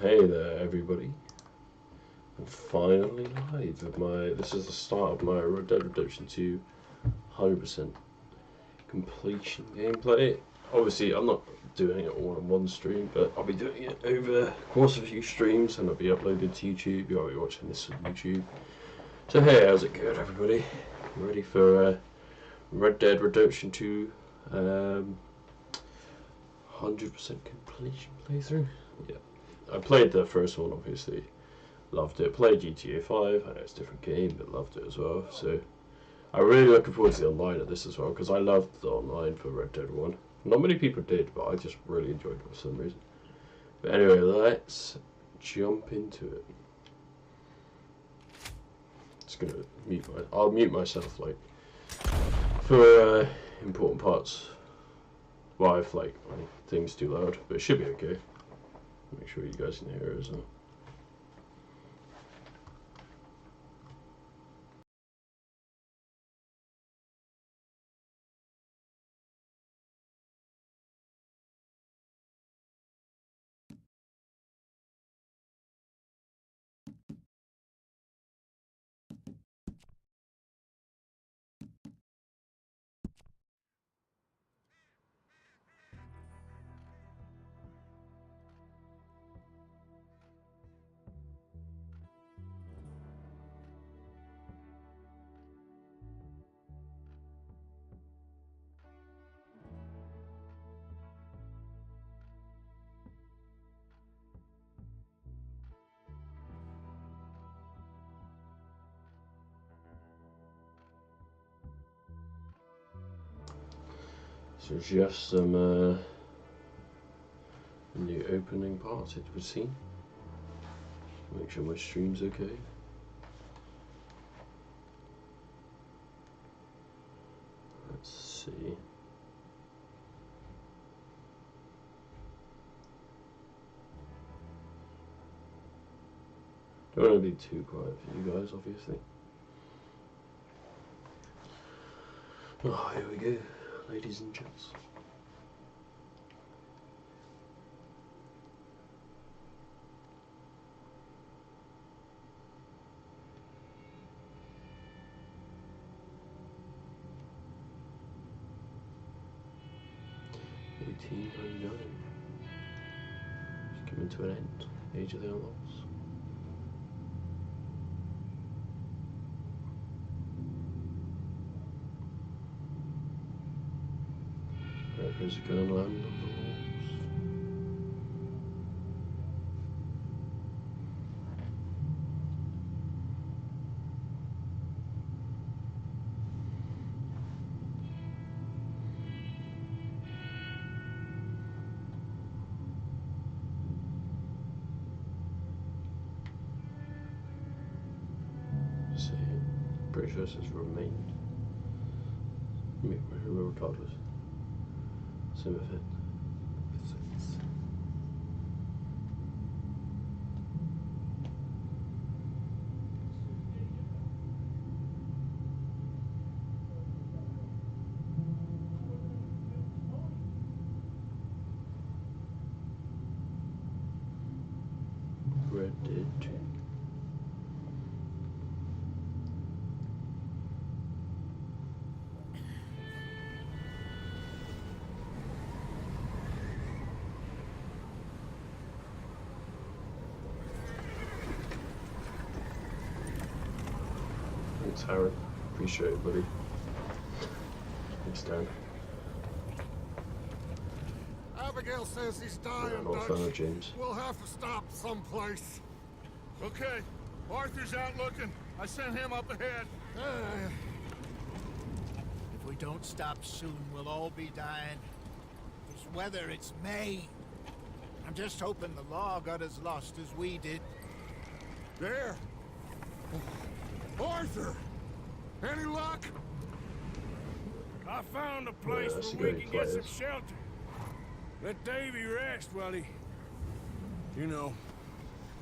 Hey there, everybody. I'm finally live with this is the start of my Red Dead Redemption 2 100% completion gameplay. Obviously, I'm not doing it all in one stream, but I'll be doing it over the course of a few streams and it'll be uploaded to YouTube. You'll be watching this on YouTube. So hey, how's it going, everybody? Ready for Red Dead Redemption 2 100% completion playthrough? Yeah. I played the first one, obviously. Loved it. Played GTA 5. I know it's a different game, but loved it as well. So I'm really looking forward to the online of this as well, because I loved the online for Red Dead 1. Not many people did, but I just really enjoyed it for some reason. But anyway, let's jump into it. Just gonna I'll mute myself like for important parts. Well, if like things too loud, but it should be okay. Make sure you guys can hear it as well. So just some new opening parts it was seen. Make sure my stream's okay. Let's see. Don't want to be too quiet for you guys, obviously. Oh, here we go, ladies and gents. $18.99. It's coming to an end. Age of the Outlaws. There's a gun land of the wolves. See, pretty sure it says remained. Regardless. Some of it. Red Dead 2. Thanks, Harry. Appreciate it, buddy. Thanks, Dan. Abigail says he's dying, Yeah, not a fan of James. We'll have to stop someplace. Okay, Arthur's out looking. I sent him up ahead. If we don't stop soon, we'll all be dying. This weather, it's May. I'm just hoping the law got as lost as we did. There. Arthur! Any luck? I found a place that's a where we great can get some place. shelter. Let Davy rest while he... You know.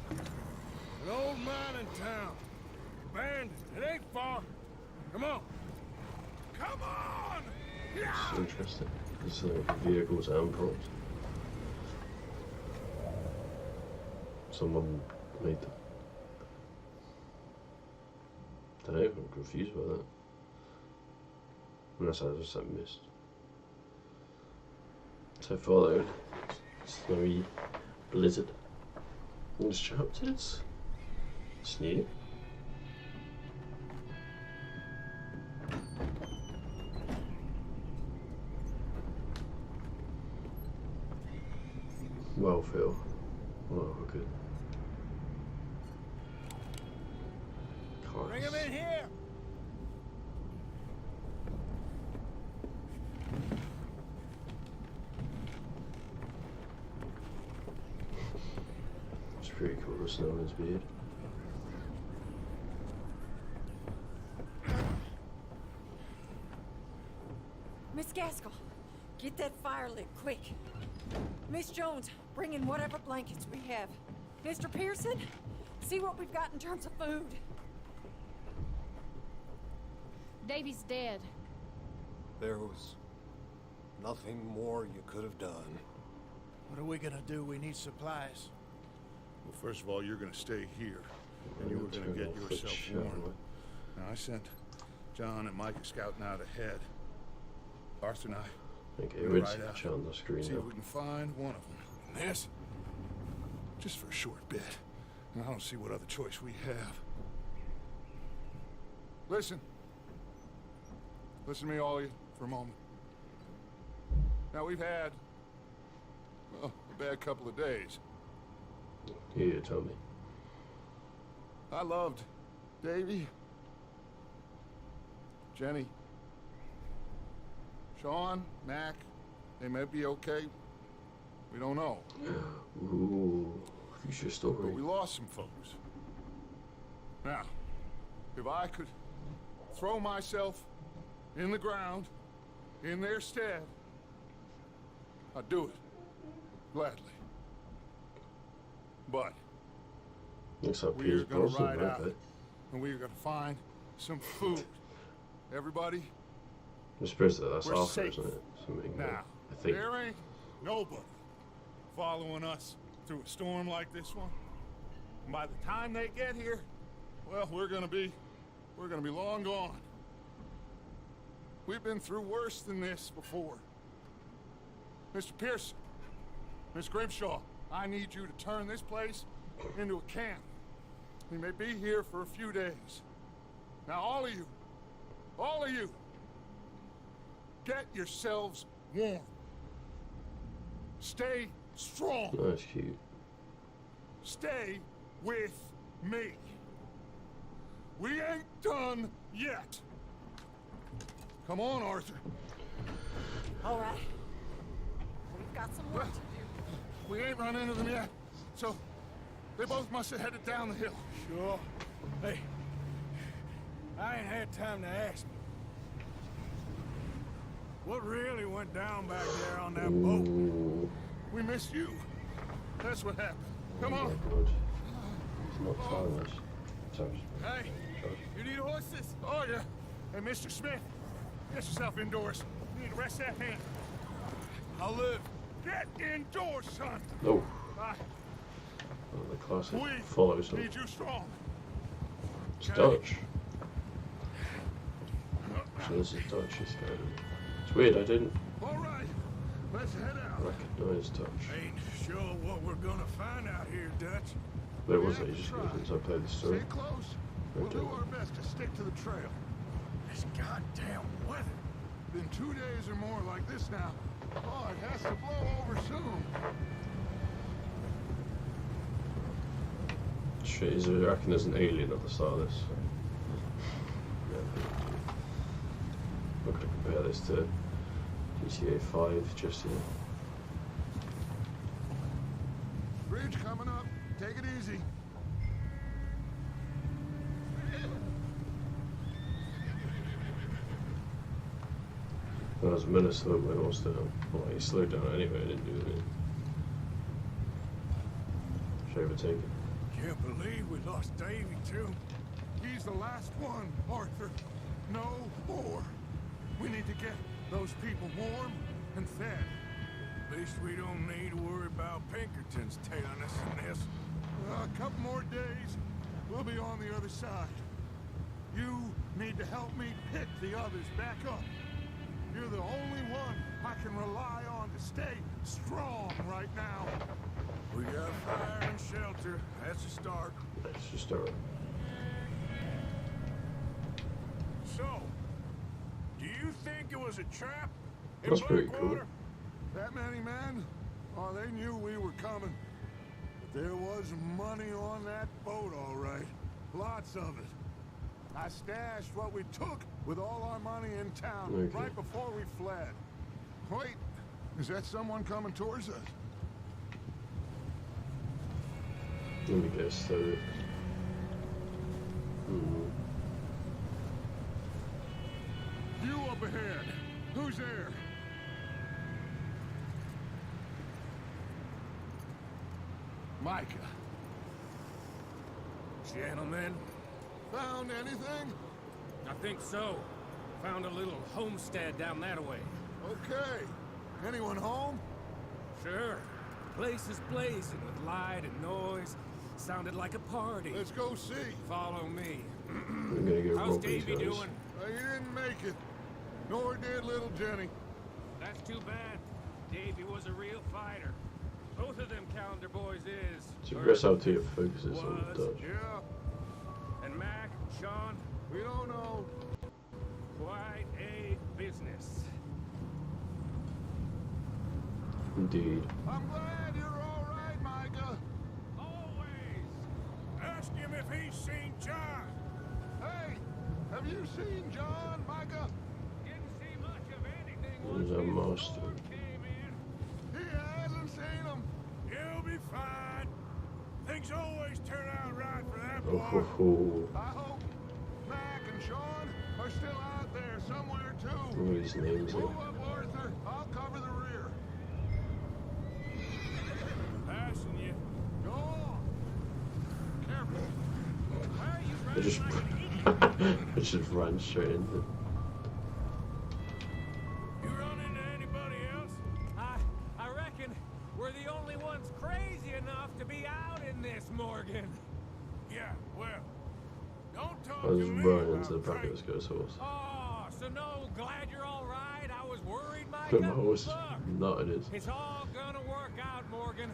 An old mining town. Abandoned. It ain't far. Come on. Come on! It's interesting. It's like vehicles and props. someone made them. I don't know, I'm confused by that. Unless I just missed. So far though, snowy blizzard in the chapters. It's new. Well, Phil. Well, we're good. Bring him in here! It's pretty cool, the snow on his beard. Miss Gaskell, get that fire lit, quick. Miss Jones, bring in whatever blankets we have. Mr. Pearson, see what we've got in terms of food. Davy's dead. There was nothing more you could have done. What are we gonna do? We need supplies. Well, first of all, you're gonna stay here, and you were gonna get yourself warm. Now, I sent John and Mike scouting out ahead. Arthur and I Okay, we're we'll right see out. the on the screen See now. if we can find one of them. And this, just for a short bit. And I don't see what other choice we have. Listen. Listen to me, all of you, for a moment. Now, we've had, well, a bad couple of days. Here, tell me. I loved Davy, Jenny, Sean, Mac. They may be okay. We don't know. Ooh, future But story. we lost some folks. Now, if I could throw myself in the ground in their stead, I'd do it. Gladly. But Looks like we're Piers gonna Brosnan, ride right out, there. and we're gonna find some food. Everybody, I suppose that's we're Arthur, safe isn't it? Something now. I think. There ain't nobody following us through a storm like this one. And by the time they get here, well, we're gonna be long gone. We've been through worse than this before. Mr. Pearson, Miss Grimshaw, I need you to turn this place into a camp. We may be here for a few days. Now, all of you, get yourselves warm. Stay strong. Oh, that's cute. Stay with me. We ain't done yet. Come on, Arthur. All right. We've got some work to do. We ain't run into them yet, so they both must have headed down the hill. Sure. Hey, I ain't had time to ask. What really went down back there on that boat? Ooh. We missed you. That's what happened. Come Oh on. my god. He's not following us. Sorry. Hey, you need horses? Oh, yeah. Hey, Mr. Smith, get yourself indoors. You need to rest that hand. I'll live. Get indoors, son. Oh. I Oh, the classic We follows up. need you strong. It's Dutch. So this is Dutch, he's going. It's weird, I didn't All right, let's head out. recognise Dutch. Ain't sure what we're gonna find out here, Dutch. Where was it? Just since I played the story. Stay close. We'll do our best to stick to the trail. This goddamn weather. Been 2 days or more like this now. Oh, it has to blow over soon. Shit, I reckon there's an alien at the start of this. Yeah. I'm not going to compare this to GTA 5 just yet. Bridge coming up. Take it easy. When I was Minnesota when I was down. Well, he slowed down anyway, I didn't do anything. Should I overtake it? Can't believe we lost Davy, too. He's the last one, Arthur. No more. We need to get those people warm and fed. At least we don't need to worry about Pinkertons tailing us in this. couple more days, we'll be on the other side. You need to help me pick the others back up. You're the only one I can rely on to stay strong right now. We got fire and shelter. That's a start. Let's just start. So, do you think it was a trap? in That's pretty cool. Blackwater? That many men? Oh, they knew we were coming. But there was money on that boat, all right. Lots of it. I stashed what we took with all our money in town Okay. right before we fled. Wait, is that someone coming towards us? Let me guess. So, You up ahead. Who's there? Micah. Gentlemen, Found anything? I think so. Found a little homestead down that way. Okay. Anyone home? Sure. Place is blazing with light and noise. Sounded like a party. Let's go see. Follow me. I'm gonna go How's rob these Davy guys. doing? He didn't make it. Nor did little Jenny. That's too bad. Davy was a real fighter. Both of them calendar boys is. So or press out to your focuses on was. Dodge. Yeah, And Mac, Sean, we don't know. quite a business. Indeed. I'm glad you're all right, Micah. Always. Ask him if he's seen John. Hey, have you seen John, Micah? Didn't see much of anything Who's once that his master? Lord came in. He hasn't seen him. He'll be fine. Things always turn out right for that Oh, boy. ho, ho. I hope Mac and Sean are still out there somewhere, too. What are these names Move here? up, Arthur. I'll cover the rear. Passing you. Go on. Careful. Why are you I running just, like an idiot? I just ran straight into it. You run into anybody else? I reckon we're the only ones crazy enough to be out in this, Morgan. Yeah, well, don't talk I to just me ran about into the back of crazy. this guy's horse. Oh, so no, glad you're all right. I was worried, My Micah. horse Look, nutted. it's all gonna work out, Morgan.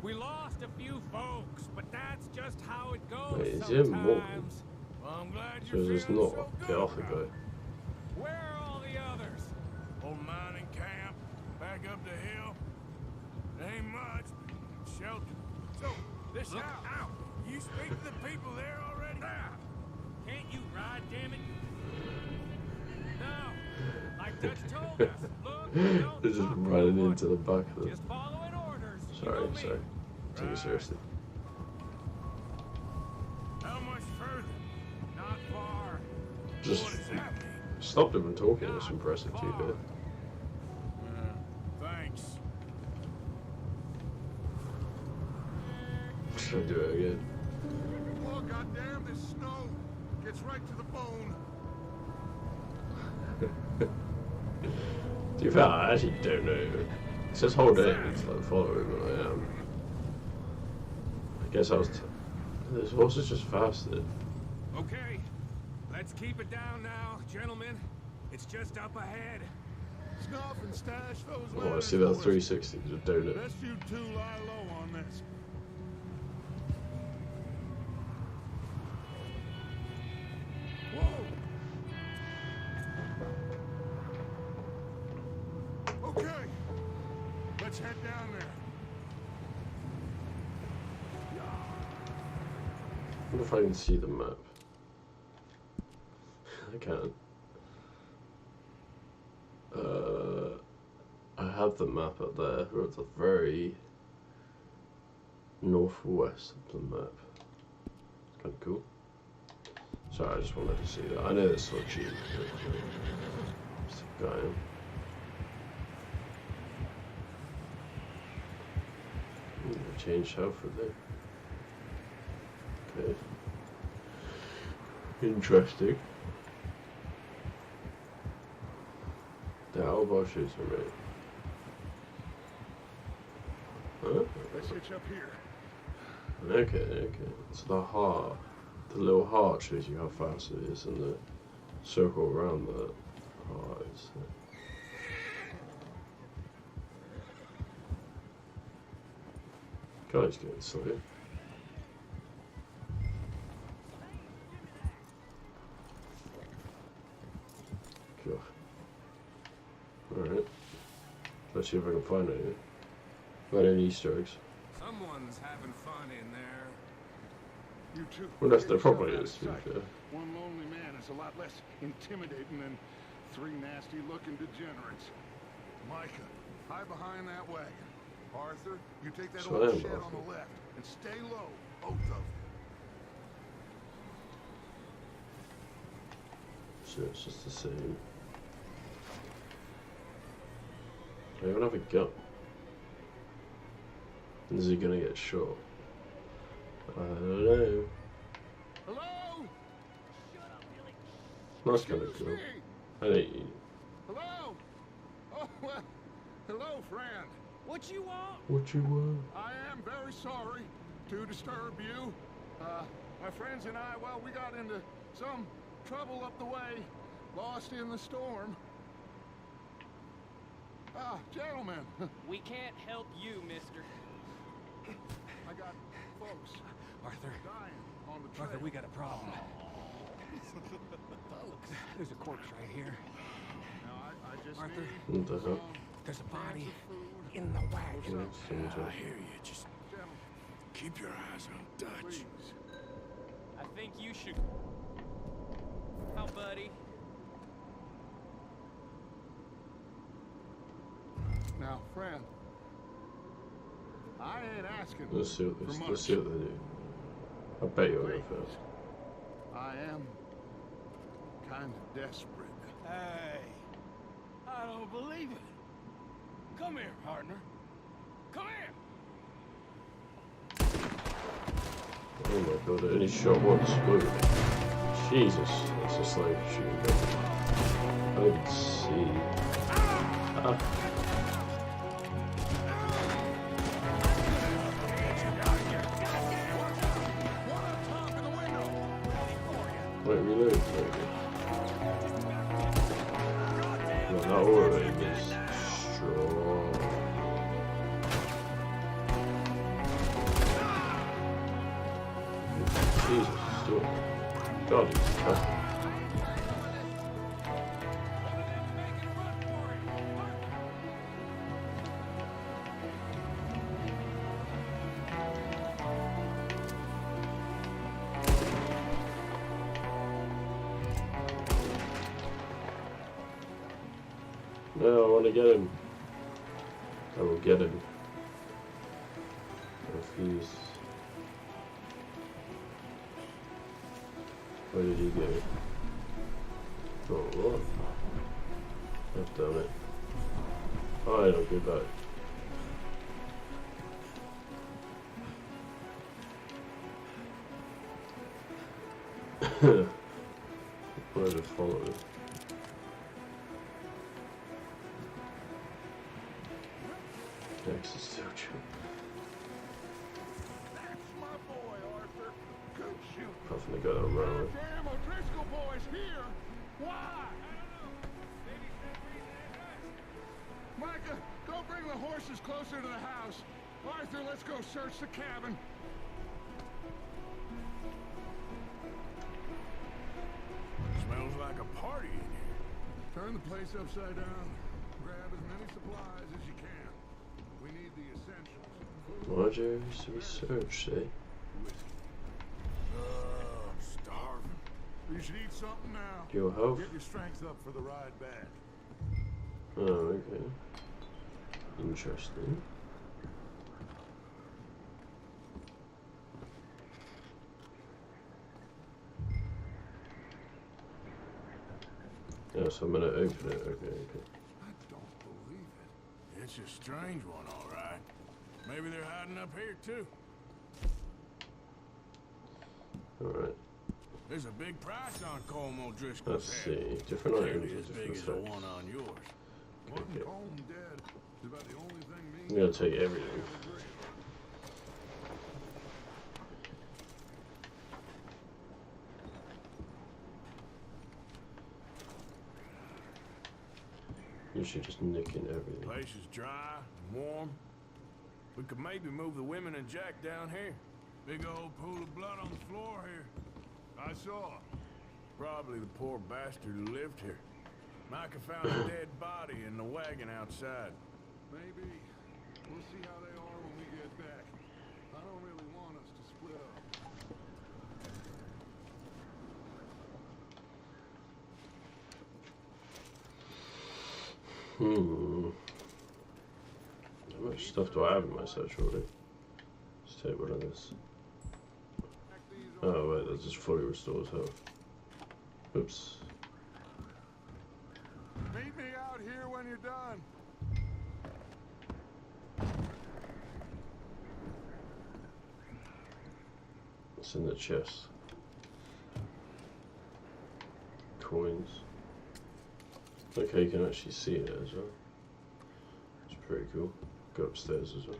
We lost a few folks, but that's just how it goes Wait, is it Morgan? sometimes. Well, I'm glad So you're it's feeling not so get good off the about guy. it. Where are all the others? Old mining camp, back up the hill. Ain't much, but shelter. So, listen, ow, you speak to the people there already? Can't you ride, damn it? No, like Dutch told us. Look, don't They're just talk too running much. into the back of them. Just following orders. You Sorry, know me. sorry. Take it Right. seriously. How much further? Not far. Just What does that mean? stopped him from talking. That's impressive too, Far. bit. Thanks. Should I do it again? Oh, goddamn, this snow gets right to the bone. To be fair, I actually don't know. It says hold it to like follow him, but I am. I guess I was. This horse is just faster. Okay, let's keep it down now, gentlemen. It's just up ahead. Snuff and stash those Oh, I letters see that for us. 360 just donut. Best you two lie low on this. Whoa! Okay, let's head down there. I wonder if I can see the map. I can. I have the map up there. We're at the very northwest of the map. It's kind of cool. Sorry, I just wanted to see that. I know it's so cheap. Just a guy in. Change health for there. Okay. Interesting. The elbow shoots are right. Huh? Let's hitch up here. Okay, okay. So the heart, the little heart shows you how fast it is, and the circle around the heart is. Guy's getting slow. God. Alright. Let's see if I can find anything. Find any Easter eggs. Someone's having fun in there. You too. Well, that's Get the yourself probably out of is, to be sight. fair. One lonely man is a lot less intimidating than three nasty-looking degenerates. Micah, hide behind that wagon. Arthur, you take that So old then, shed on Arthur. the left and stay low, both of you. So it's just the same. I don't have a gun. Is he gonna get shot? I don't know. Hello? That's kind of Excuse cool. me? I hate you. Hello? Oh, well, hello, friend. What you want? What you want? I am very sorry to disturb you. My friends and I, well, we got into some trouble up the way, lost in the storm. Ah, gentlemen, We can't help you, mister. I got folks Arthur. dying on the trail. Arthur, we got a problem. There's a corpse right here. Now, I just Arthur. need What the hell? There's a cans body of food. in the wagon. I hear you. Just Gentlemen, keep your eyes on Dutch. please. I think you should. How, buddy? Now, friend, I ain't asking Let's see what for this. much. Let's see what they do. I bet you'll go Please. first. I am kind of desperate. Hey, I don't believe it. Come here, partner. Come here. Oh my god! It only shot once. Whoa. Jesus, that's a slave shooting gun. I didn't see. Ah. Wait, reload. Maybe. Well, that aura is strong. Jesus, still. God, he's tough. No, I want to get him. I will get him. I refuse. Where did he go? Oh, what? God damn it. I don't go back. Where to follow it? Next is still true. That's my boy, Arthur. Good shoot. Apart from the guy that I'm running with. Damn, O'Driscoll boy's here. Why? Micah, go bring the horses closer to the house. Arthur, let's go search the cabin. Smells like a party in here. Turn the place upside down. Grab as many supplies as you can. We need the essentials. Why'd you used to be searched, eh? I'm starving. You should eat something now. Your health? Get your strength up for the ride back. Oh, okay. Interesting. Yeah, so I'm gonna open it. Okay, okay. I don't believe it. It's a strange one, all right. Maybe they're hiding up here, too. Alright, There's a big price on Colm O'Driscoll's let's head. see. Different items Nearly with as big different as the effects. one on yours. One Okay. Colm dead is about the only thing me I'm gonna take everything. Usually just nicking everything. Place is dry and warm. We could maybe move the women and Jack down here. Big old pool of blood on the floor here. I saw. Probably the poor bastard who lived here. Micah found a dead body in the wagon outside. Maybe. We'll see how they are when we get back. I don't really want us to split up. How much stuff do I have in my search already? Let's take one of this. Oh wait, that just fully restores health. Oops. Meet me out here when you're done. It's in the chest. Coins. Okay, you can actually see it as well. It's pretty cool. Go upstairs as well.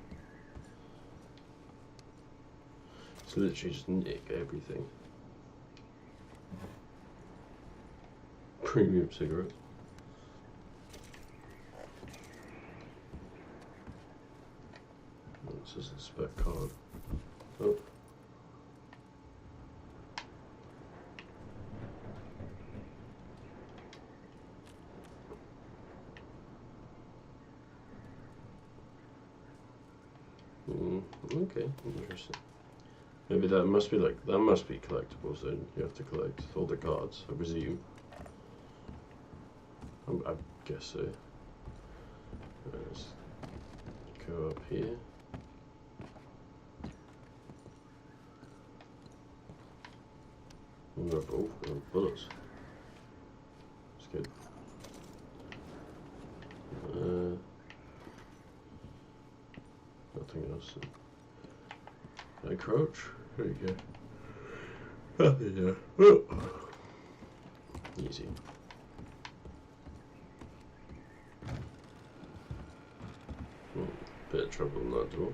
It's literally just nick everything. Premium cigarette. This is the spec card. Oh. Okay, interesting. Maybe that must be collectibles then. You have to collect all the cards, I presume. I guess so. Let's go up here. Oh, bullets. That's good. Nothing else. I crouch. There you go. Yeah. Oh. Easy. Bit of trouble in that door.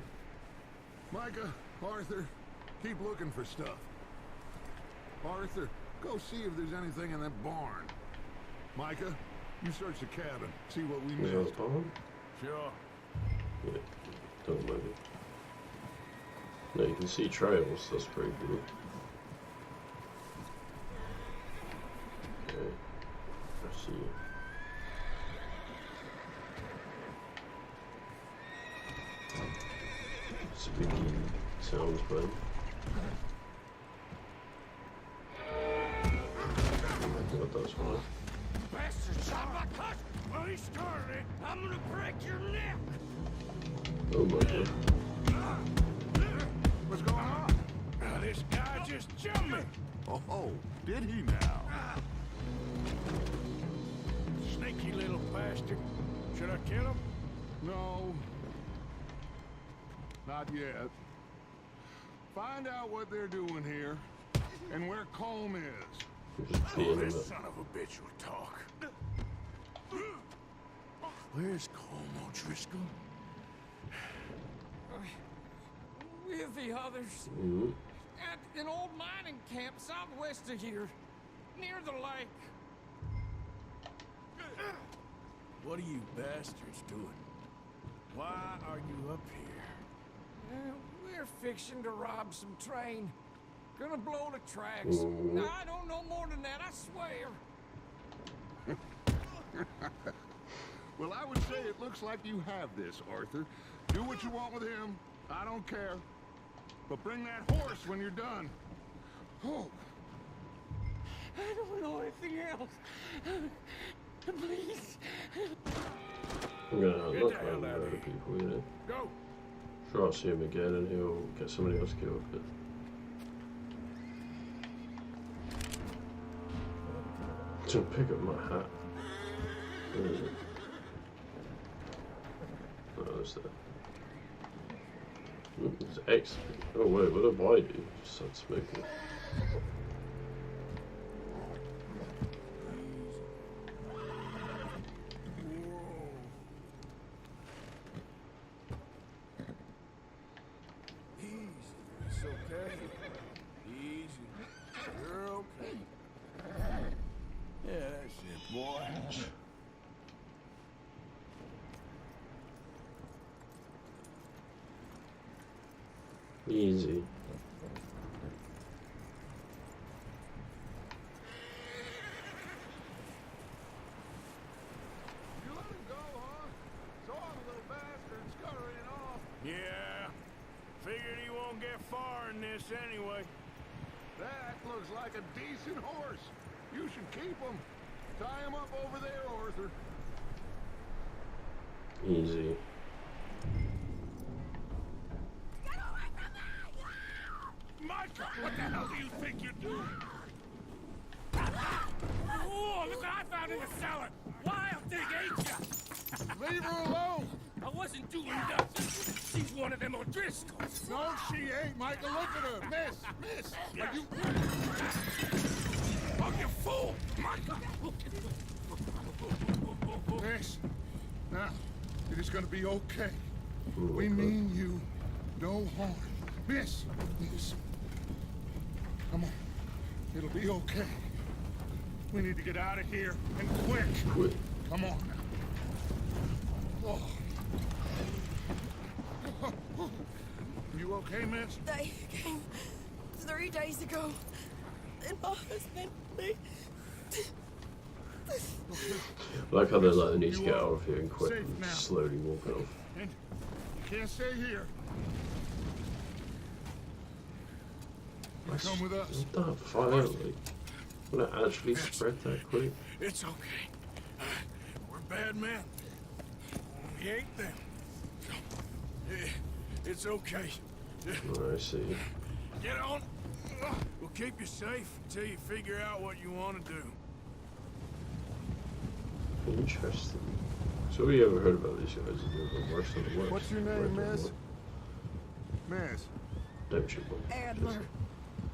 Micah, Arthur, keep looking for stuff. Arthur, go see if there's anything in that barn. Micah, you search the cabin, see what we Is that missed. a barn? Sure. Yeah. Don't mind it. No, you can see trails. That's pretty cool. Okay. I see. Spooky sounds, bud. What does one? Bastard shot my cut! Well, he started it. I'm gonna break your neck! Oh my god. What's going on? This guy just jumped me! Oh, did he now? Sneaky little bastard. Should I kill him? No. Not yet. Find out what they're doing here and where Colm is. Just beating him This up. son of a bitch will talk. Where's Colm O'Driscoll? With the others. Mm-hmm. At an old mining camp southwest of here. Near the lake. What are you bastards doing? Why are you up here? We're fixing to rob some train. Gonna blow the tracks. Mhm. I don't know more than that, I swear. Well, I would say it looks like you have this, Arthur. Do what you want with him. I don't care. But bring that horse when you're done. Oh. I don't know anything else. Please. I'm gonna Get look the hell around out of other here. people, you know. Go! Sure, I'll see him again and he'll get somebody else killed, but... To pick up my hat. Where is it? Oh, it's there. It's X. Oh wait, what did Y do? Just started smoking. Easy. It's okay. Easy. You're okay. Yeah, that's it, boy. Easy. You let him go, huh? Saw him, little bastard, scurrying off. Yeah. Figured he won't get far in this anyway. That looks like a decent horse. You should keep him. Tie him up over there, Arthur. Easy. Micah, what the hell do you think you're doing? Oh, look what I found in the cellar! Wild thing, ain't ya? Leave her alone. I wasn't doing nothing. She's one of them O'Driscolls. No, she ain't, Micah. Look at her. Miss. Are you... Oh, you fool! Micah! Miss. Now, it is going to be okay. Ooh, We okay. mean you no harm. Miss. Come on. It'll be okay. We need to get out of here, and quick. Quick. Come on now. Oh. You okay, miss? They came 3 days ago. And my husband, they... I like how they're letting each You get are out of here and quick safe and now. slowly walk off. And you can't stay here. You come with us. That finally. When it actually spread that quick. It's okay. We're bad men. We ain't them. It's okay. I see. Get on. We'll keep you safe until you figure out what you want to do. Interesting. So we ever heard about these guys? They're worse than the worst. What's your name, miss? Miss. Don't shoot them. Adler.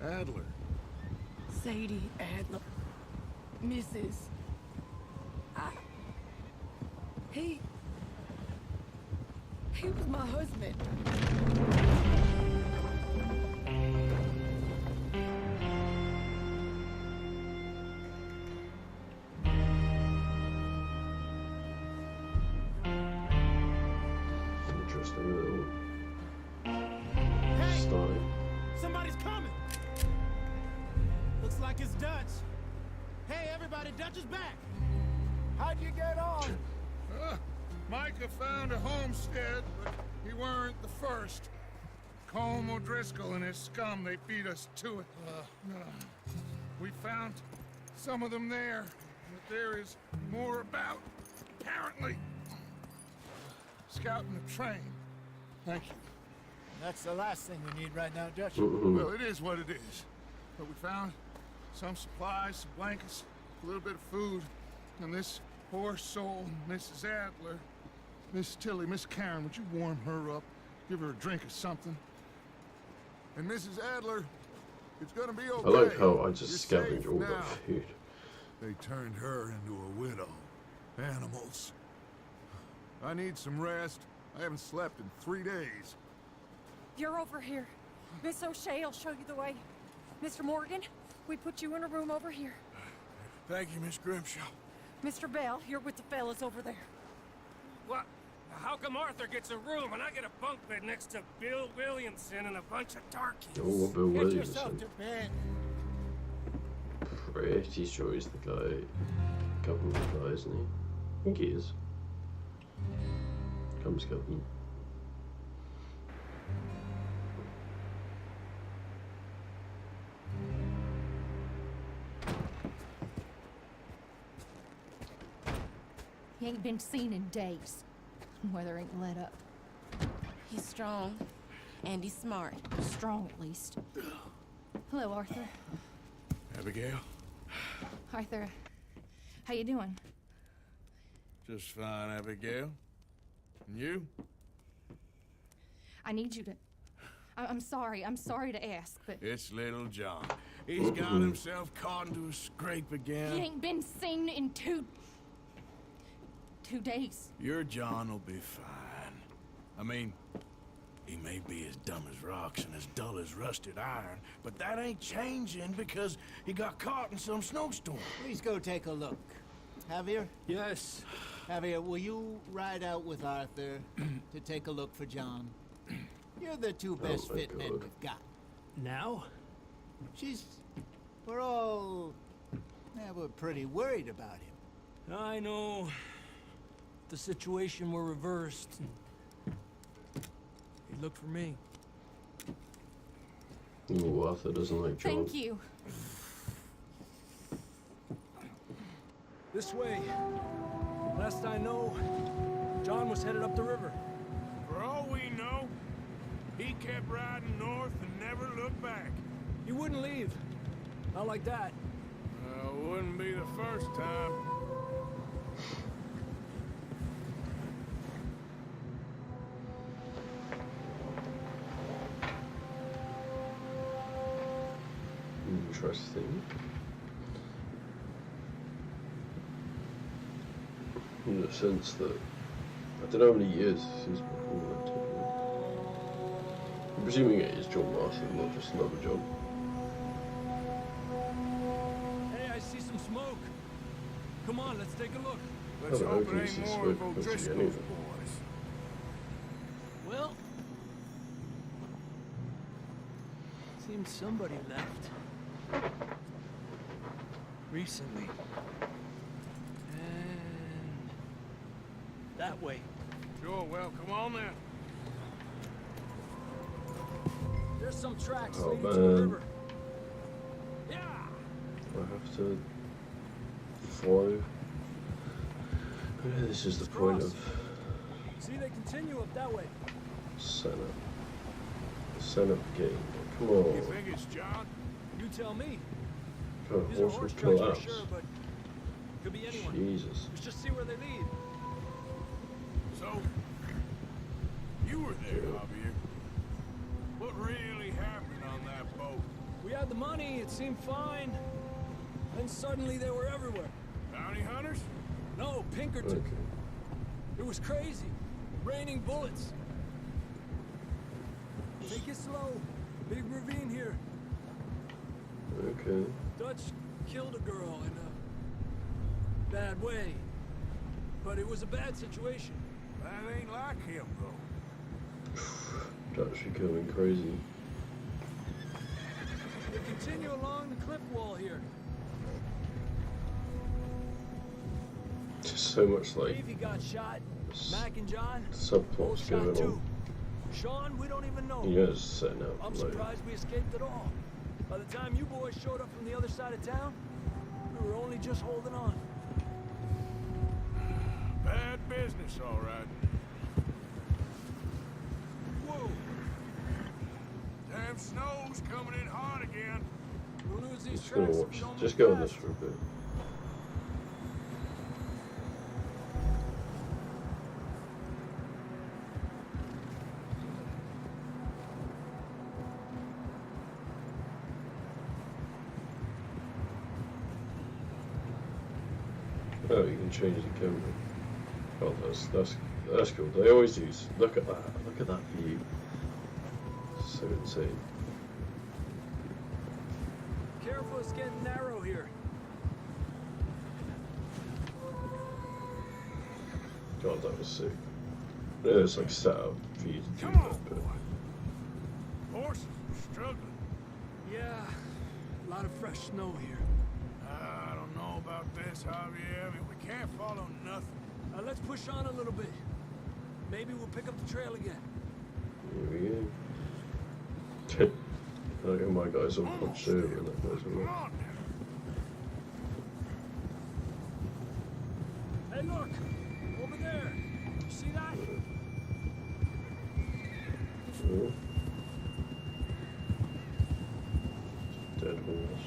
Adler. Sadie Adler. Mrs. He was my husband. Interesting little Hey, story. somebody's coming. Looks like it's Dutch. Hey, everybody, Dutch is back. How'd you get on? Micah found a homestead, but he weren't the first. Colm O'Driscoll and his scum, they beat us to it. We found some of them there, but there is more about, apparently. Scouting the train. Thank you. That's the last thing we need right now, Dutch. Well, it is what it is. But we found some supplies, some blankets, a little bit of food, and this poor soul, Mrs. Adler, Miss Tilly, Miss Karen, would you warm her up? Give her a drink or something? And Mrs. Adler, it's gonna be okay. I like how I You're just safe scavenged all now. that food. They turned her into a widow. Animals. I need some rest. I haven't slept in 3 days. You're over here. Miss O'Shea will show you the way. Mr. Morgan, we put you in a room over here. Thank you, Miss Grimshaw. Mr. Bell, you're with the fellas over there. What? How come Arthur gets a room and I get a bunk bed next to Bill Williamson and a bunch of darkies? Oh, Bill Get yourself Williamson. to bed. Pretty sure he's the guy. Government guy, isn't he? I think he is. Comes government. He ain't been seen in days. Weather ain't let up. He's strong. And he's smart. Strong, at least. Hello, Arthur. Abigail? Arthur, how you doing? Just fine, Abigail. And you? I need you to... I'm sorry to ask, but... It's little John. He's got himself caught into a scrape again. He ain't been seen in two days. Your John will be fine. I mean, he may be as dumb as rocks and as dull as rusted iron, but that ain't changing because he got caught in some snowstorm. Please go take a look. Javier? You're the two best my fit men God. we've got. Now? We're all... Yeah, we're pretty worried about him. I know. The situation were reversed. He looked for me. Ooh, Arthur doesn't like John. Thank you. This way. Last I know, John was headed up the river. For all we know, he kept riding north and never looked back. He wouldn't leave. Not like that. Wouldn't be the first time. Interesting. In the sense that I don't know how many years since before that took place. I'm presuming it is John Marston, not just another John. Hey, I see some smoke. Come on, let's take a look. Let's I don't know, hope can it you ain't see more smoke? of Can't see O'Driscoll's anything. boys. Well, seems somebody left. Recently. And that way. Sure, well, come on then. There's some tracks Oh, leading to the man. river. Yeah. I have to follow. Maybe this is the point of See, they continue up that way. Senate. Senate game. Come You on. think it's John? You tell me. Oh, These are horse horse will tracks for collapse. sure, but could be anyone. Jesus. Let's just see where they lead. So, you were there, Javier. What really happened on that boat? We had the money, it seemed fine. Then suddenly they were everywhere. Bounty hunters? No, Pinkerton. Okay. It was crazy. Raining bullets. Take it slow. Big ravine here. Okay. Dutch killed a girl in a bad way. But it was a bad situation. That ain't like him, though. Dutch are going crazy. They continue along the cliff wall here. Just so much like Davey got shot. Mac and John both subplots shot going too. on. Sean, we don't even know. You guys setting up I'm like surprised we escaped at all. By the time you boys showed up from the other side of town, we were only just holding on. Bad business, all right. Whoa! Damn snow's coming in hard again. We'll lose these just gonna tracks if watch. we don't Just move go on this fast. for a bit. Oh, you can change the camera. Oh, that's cool. They always do. Look at that. Look at that view. So insane. Careful, it's getting narrow here. God, that was sick. Yeah, it's like set up for you to do Come that, on, but boy. Horses are struggling. Yeah, a lot of fresh snow here. I don't know about this, Javier. I mean, we can't follow nothing. Let's push on a little bit. Maybe we'll pick up the trail again. here we go. Look at my guys on punch over and that goes Come away. on now. Hey, look! Over there! You see that? Oh. Dead horse.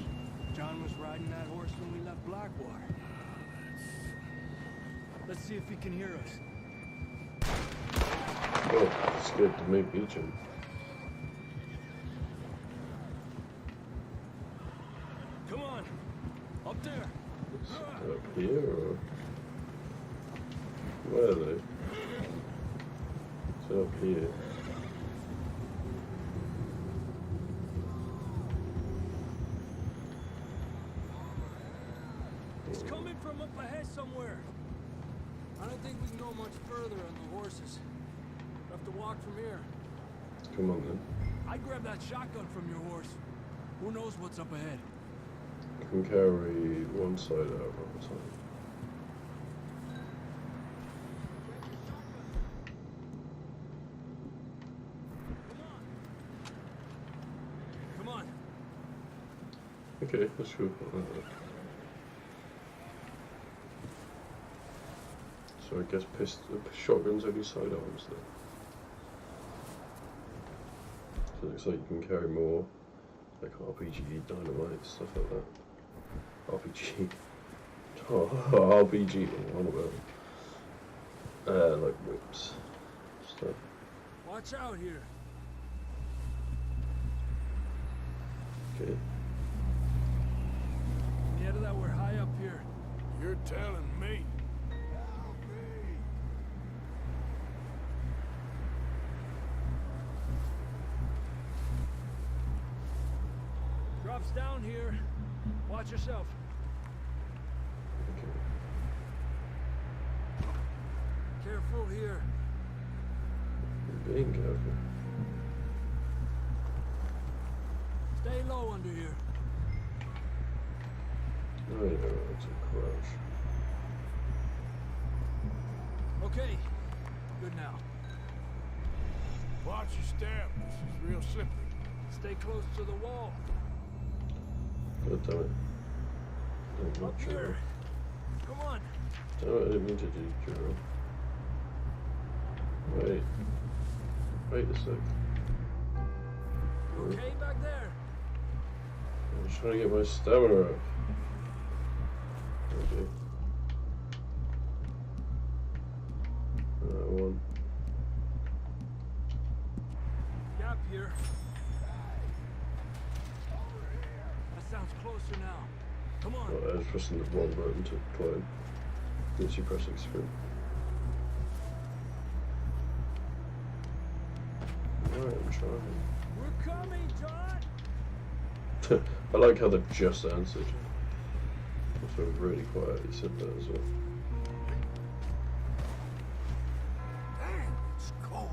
John was riding that horse when we left Blackwater. Let's see if he can hear us. Oh, it's good to make beach him. Come on! Up there! Is it up here or where are they? It's up here. He's coming from up ahead somewhere. I don't think we can go much further on the horses. We'll have to walk from here. Come on then. I grabbed that shotgun from your horse. Who knows what's up ahead? I can carry one side out at a time. Come on. Okay, that's cool. So I guess shotguns only side arms then. So it looks like you can carry more, like RPG, dynamite, stuff like that. RPG. Oh, RPG, what about like whips, stuff. Watch out here. Okay. Get that we're high up here. You're telling me. Drops down here. Watch yourself. Okay. Careful here. I'm being careful. Stay low under here. I know how to crouch. Okay. Good now. Watch your step. This is real slippery. Stay close to the wall. God damn it. Oh, Up here. Come on. Damn it, I didn't mean to do Juro. Wait. Wait a sec. You okay back there? I'm just trying to get my stamina up. Okay. One. Gap here. That sounds closer now. Come on. Oh, I was pressing the wrong button to climb. Didn't you press sprint? Alright, I'm trying. We're coming, John. I like how they've just answered. Also, really quietly said that as well. Damn, it's cold.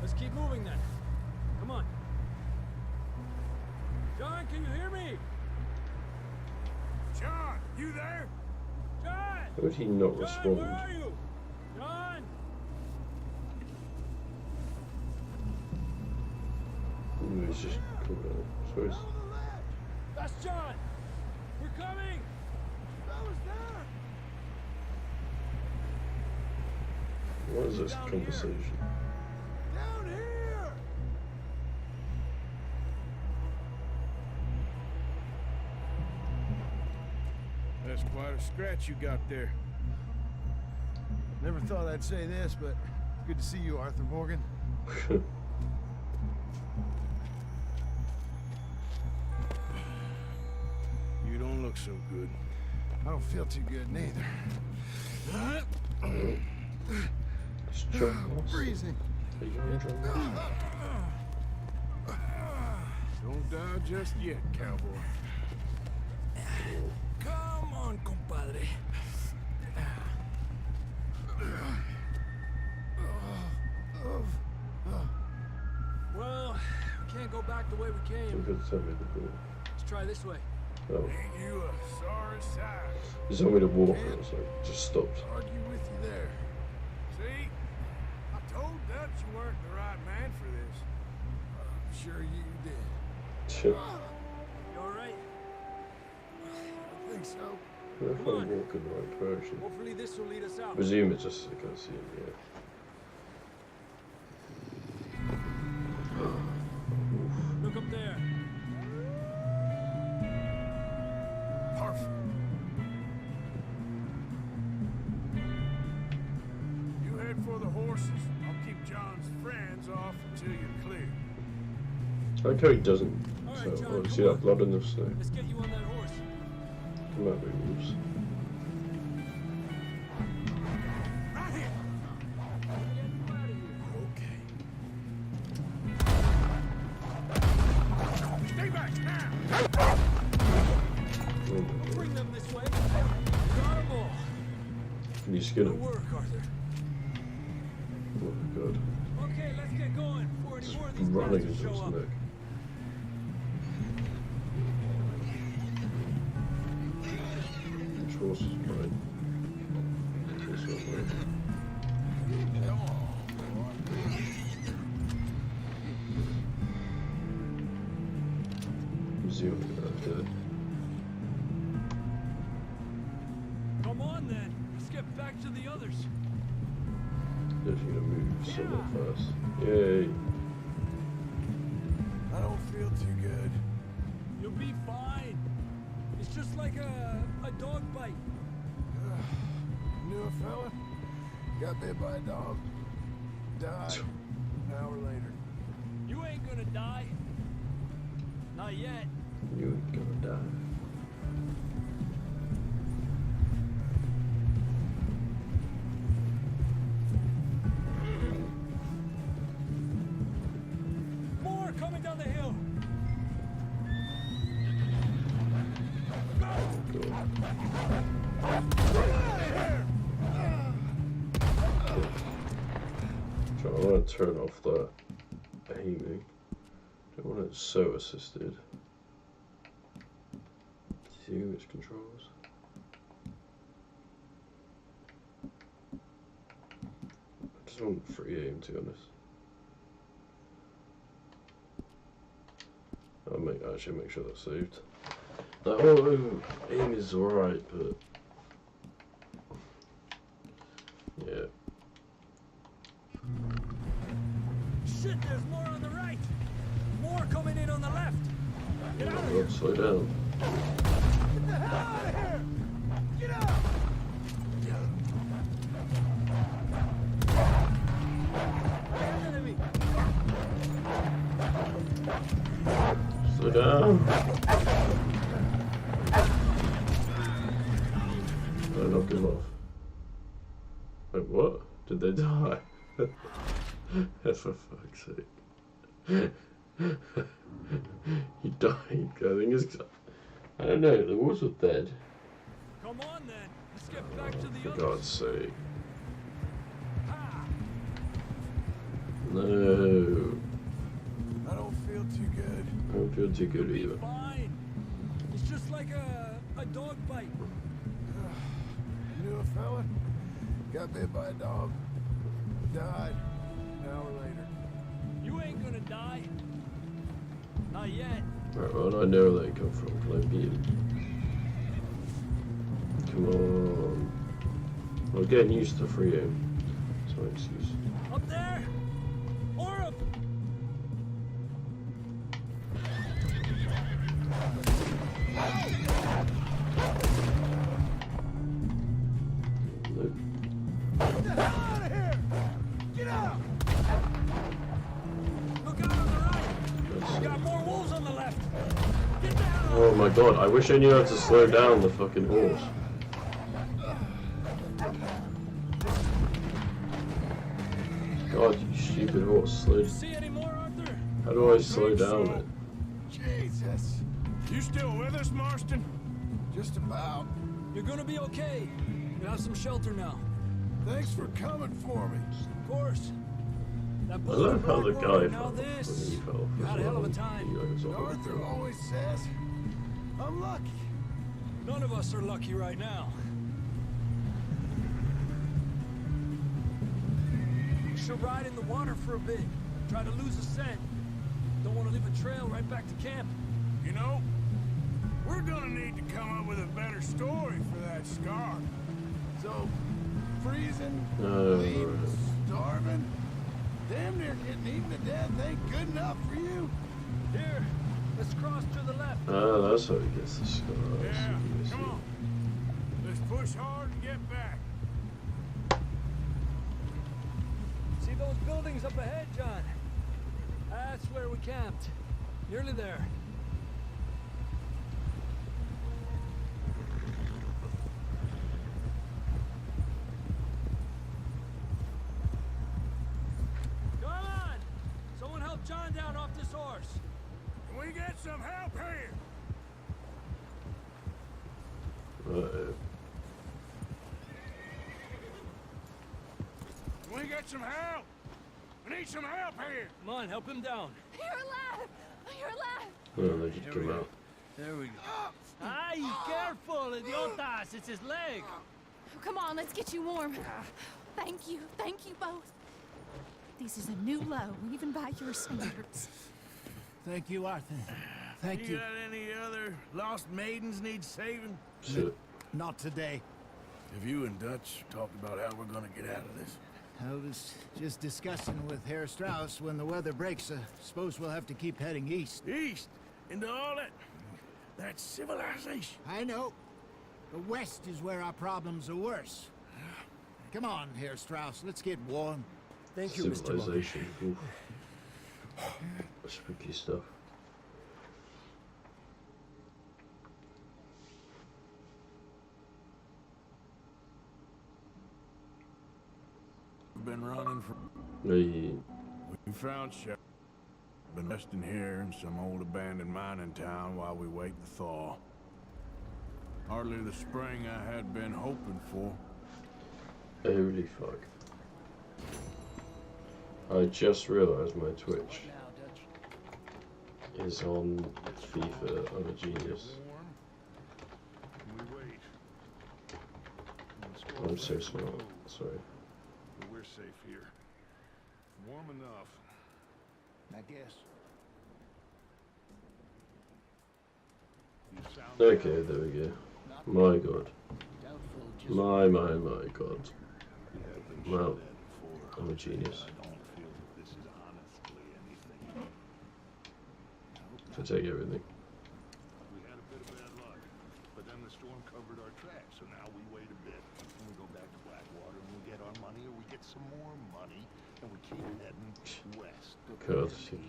Let's keep moving then. Come on. John, can you hear me? John, you there? John! How would he not John, respond? where are you? John! Ooh, he's just coming out. So he's... That's John! We're coming! What is this conversation? Down here! That's quite a scratch you got there. Never thought I'd say this, but good to see you, Arthur Morgan. You don't look so good. I don't feel too good neither. It's John Moss. Freezing. Are you on John Moss? Don't die just yet, cowboy. Come on, compadre. Well, we can't go back the way we You came. could tell me the ball. Let's try this way. Oh. Ain't you a sorry sight? He told me to walk and I was like, just stopped. Argue with you there. See? I told Dutch you weren't the right man for this. I'm sure you did. Shit. You alright? I think so. I don't know if I'm walking the right direction. Hopefully this will lead us out. I presume it's just I can't see him yet. Look up there. Perfect. You head for the horses. I'll keep John's friends off until you're clear. I like how he doesn't. All right, So, John, oh, come see that on. blood in the snow? Let's get you on that horse. Come out, big wolves. Right here. Get you out of here. Okay. Stay back now. Can you skin Good him? work, Arthur. Oh my god. Okay, let's get going before any Just more of these running bastards into show his up. neck. Controls is mine. This one, right? Zero, okay. Come on then. Let's get back to the others. Definitely gonna move somewhat fast. Yay! I don't feel too good. You'll be fine. It's just like a dog bite. Knew a fella, got bit by a dog, died an hour later. You ain't gonna die. Not yet. You ain't gonna die. More coming down the hill. So I want to turn off the aiming. Don't want it so assisted. See which controls. I just want free aim, to be honest. I'll actually make sure that's saved. The whole aim is alright, but yeah. Shit, there's more on the right. More coming in on the left. Get out of Oh, here. slow down. Get the hell out of here! Get out! Enemy. Slow down. I knocked him off. Wait, what? Did they die? For fuck's sake. He died. I think it's. I don't know, the wolves were dead. Come on then. Let's get back to the For others. God's sake. Ha. No. I don't feel too good. I don't feel too good either. Fine. It's just like a dog bite. Knew a fella, got bit by a dog, died an hour later. You ain't gonna die. Not yet. Right, well, I know where they come from. Can I beat him? Come on. Well, getting used to free aim. That's my excuse. Up there. Or up. Nope. Get the hell out of here! Get out! Look out on the right. We got more wolves on the left. Get down. Oh my god, I wish I knew how to slow down the fucking horse. God, you stupid horse. Slow. See any more, Arthur? How do I slow down it? Jesus. You still with us, Marston? Just about. You're gonna be okay. You have some shelter now. Thanks for coming for me. Of course. That I bullet love how the broke guy one, now fell when this. he fell. You had a hell of a time. He goes off. Arthur always says, I'm lucky. None of us are lucky right now. We should ride in the water for a bit. Try to lose a scent. Don't want to leave a trail right back to camp. You know, we're gonna need to come up with a better story for that scar. So, freezing, No. bleeding, starving, damn near getting eaten to death ain't good enough for you. Here, let's cross to the left. Ah, that's how he gets the scar. I Yeah, see, I see. come on. Let's push hard and get back. See those buildings up ahead, John? That's where we camped. Nearly there. Come on! Someone help John down off this horse. Can we get some help here? get some help? We need some help here. Come on, help him down. You're alive! You're alive! Oh, they just come out. There we go. Ay, careful, idiotas! It's his leg. Come on, let's get you warm. Thank you both. This is a new low, even by your standards. Thank you, Arthur. Thank you. Got any other lost maidens need saving? Shit. Not today. Have you and Dutch talked about how we're gonna get out of this? I was just discussing with Herr Strauss when the weather breaks. Suppose we'll have to keep heading east. East? Into all that civilization? I know. The west is where our problems are worse. Come on, Herr Strauss. Let's get warm. Thank you, Mr. Monkey. Civilization. Oof. Spooky stuff. We've been running from... Hey. We found shelter. Been resting here in some old abandoned mining town while we wait to thaw. Hardly the spring I had been hoping for. Holy fuck. I just realised my Twitch is on FIFA. I'm a genius. I'm so smart. Sorry. We're safe here. Warm enough. I guess. Okay, there we go. My god. My god. Well, I'm a genius. I take everything. We had a bit of bad luck, but then the storm covered our tracks, so now we wait a bit, and we go back to Blackwater, and we get our money, or we get some more money, and we keep heading west. Courtesy.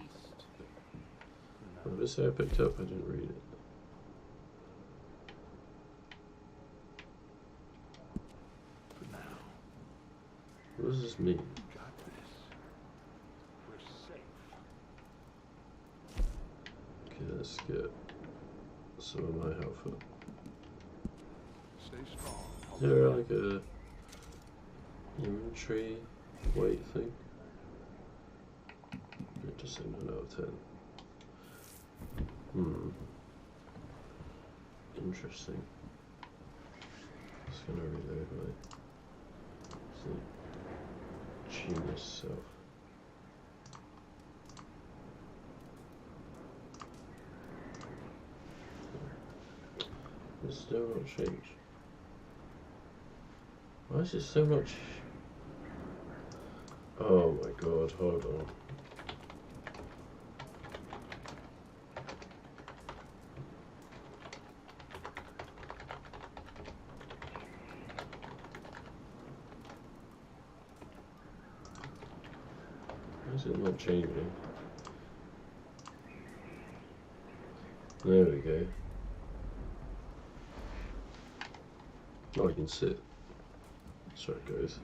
What did it say I picked up? I didn't read it. For now. What does this mean? We got this. We're safe. Okay, let's get some of my outfit. Stay strong. Is there like a inventory weight thing? Just a 9 out of 10. Interesting. Just gonna reload my genius self. It's still not changed. Why is it so much? Oh my god, hold on. Why is it not changing? There we go. Oh, I can sit. Sorry, guys.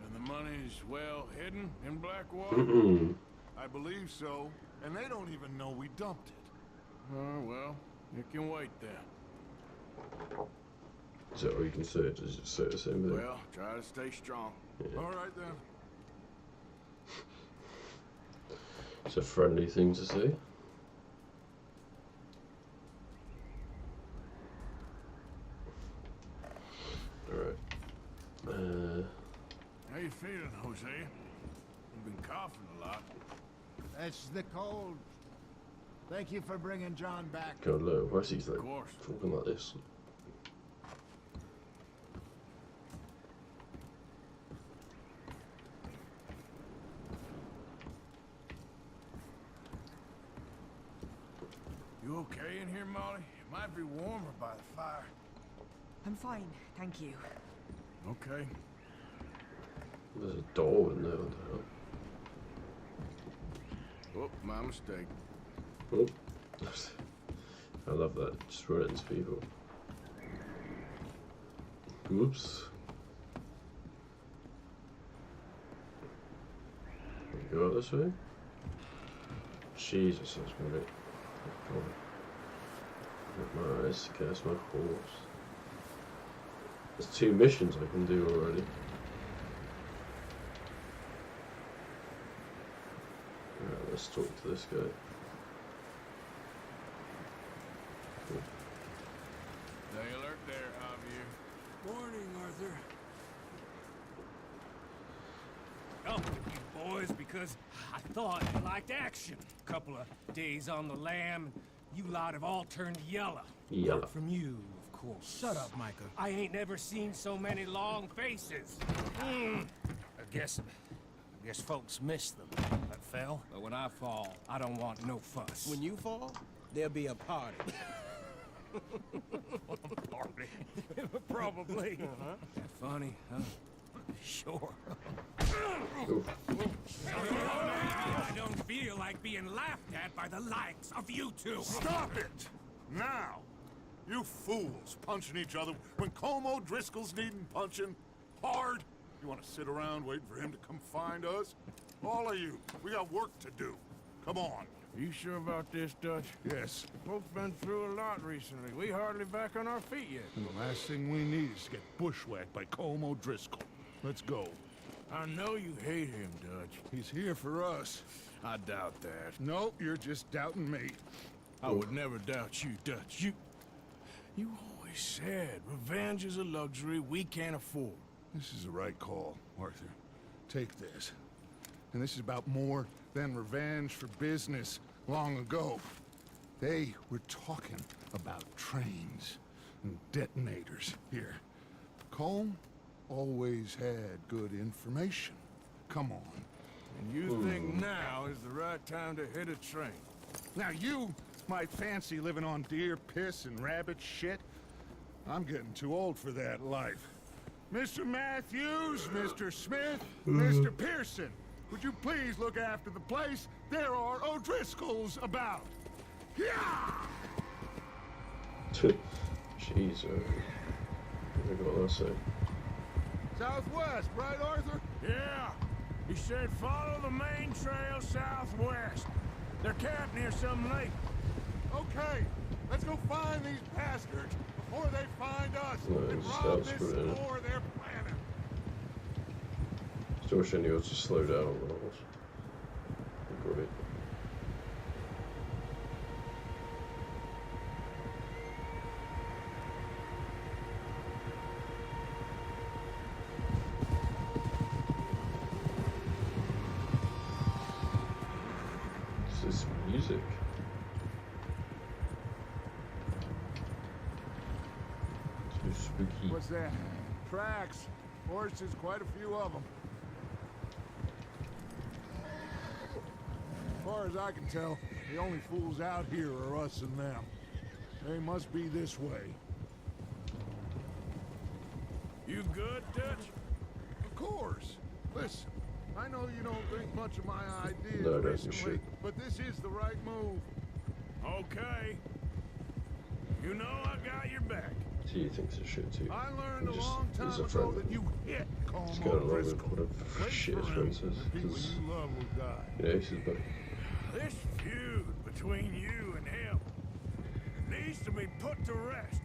And the money's well hidden in Blackwater? I believe so, and they don't even know we dumped it. Oh, well, you can wait then. Is that all you can say? Does it say the same thing? Well, try to stay strong. Yeah. All right, then. It's a friendly thing to say. Alright. How you feeling, Jose? You've been coughing a lot. That's the cold. Thank you for bringing John back. God, look, why is he like Of course. talking like this? You okay in here, Molly? It might be warmer by the fire. I'm fine, thank you. Okay. There's a door in there. What the hell? Oh, my mistake. Oh. I love that. Just run into people. Whoops. Go out this way? Jesus, that's gonna be... My eyes to cast my horse. There's 2 missions I can do already. Alright, let's talk to this guy. Stay alert there, Javier. Morning, Arthur. Oh, you boys, because I thought you liked action. Couple of days on the lam, you lot have all turned yellow. Yellow. From you, of course. Shut up, Micah. I ain't never seen so many long faces. I guess folks miss them. That fell. But when I fall, I don't want no fuss. When you fall, there'll be a party. Party? Probably. That funny, huh? Sure. I don't feel like being laughed at by the likes of you two. Stop it! Now! You fools punching each other when Colm O'Driscoll's needing punching hard. You want to sit around waiting for him to come find us? All of you, we got work to do. Come on. You sure about this, Dutch? Yes. Folks been through a lot recently. We hardly back on our feet yet. And the last thing we need is to get bushwhacked by Colm O'Driscoll. Let's go. I know you hate him, Dutch. He's here for us. I doubt that. No, you're just doubting me. I would never doubt you, Dutch. You always said revenge is a luxury we can't afford. This is the right call, Arthur. Take this. And this is about more than revenge for business long ago. They were talking about trains and detonators here. Colm always had good information. Come on. And you think now is the right time to hit a train? Now you might fancy living on deer piss and rabbit shit. I'm getting too old for that life. Mr. Matthews, Mr. Smith, Mr. Pearson, would you please look after the place? There are O'Driscolls about. Yeah! Jeez, what did I say? Southwest, right, Arthur? Yeah. He said follow the main trail southwest. They're camped near some lake. Okay, let's go find these bastards before they find us and Nice, rob that's this brilliant. store they're planning. Still shouldn't you to slow down on rolls. Great. This is music. Too spooky. What's that? Tracks. Horses, quite a few of them. As far as I can tell, the only fools out here are us and them. They must be this way. You good, Dutch? Of course. Listen, I know you don't think much of my ideas No, that's recently, shit. but this is the right move. Okay. You know I got your back. He thinks it's shit too. I learned a He just long is time a ago friend. that you hit He's Colm got along with O'Driscoll. whatever Wait shit his for friend him. says. The people 'Cause, you love will die. you know, he's his buddy. This feud between you and him needs to be put to rest,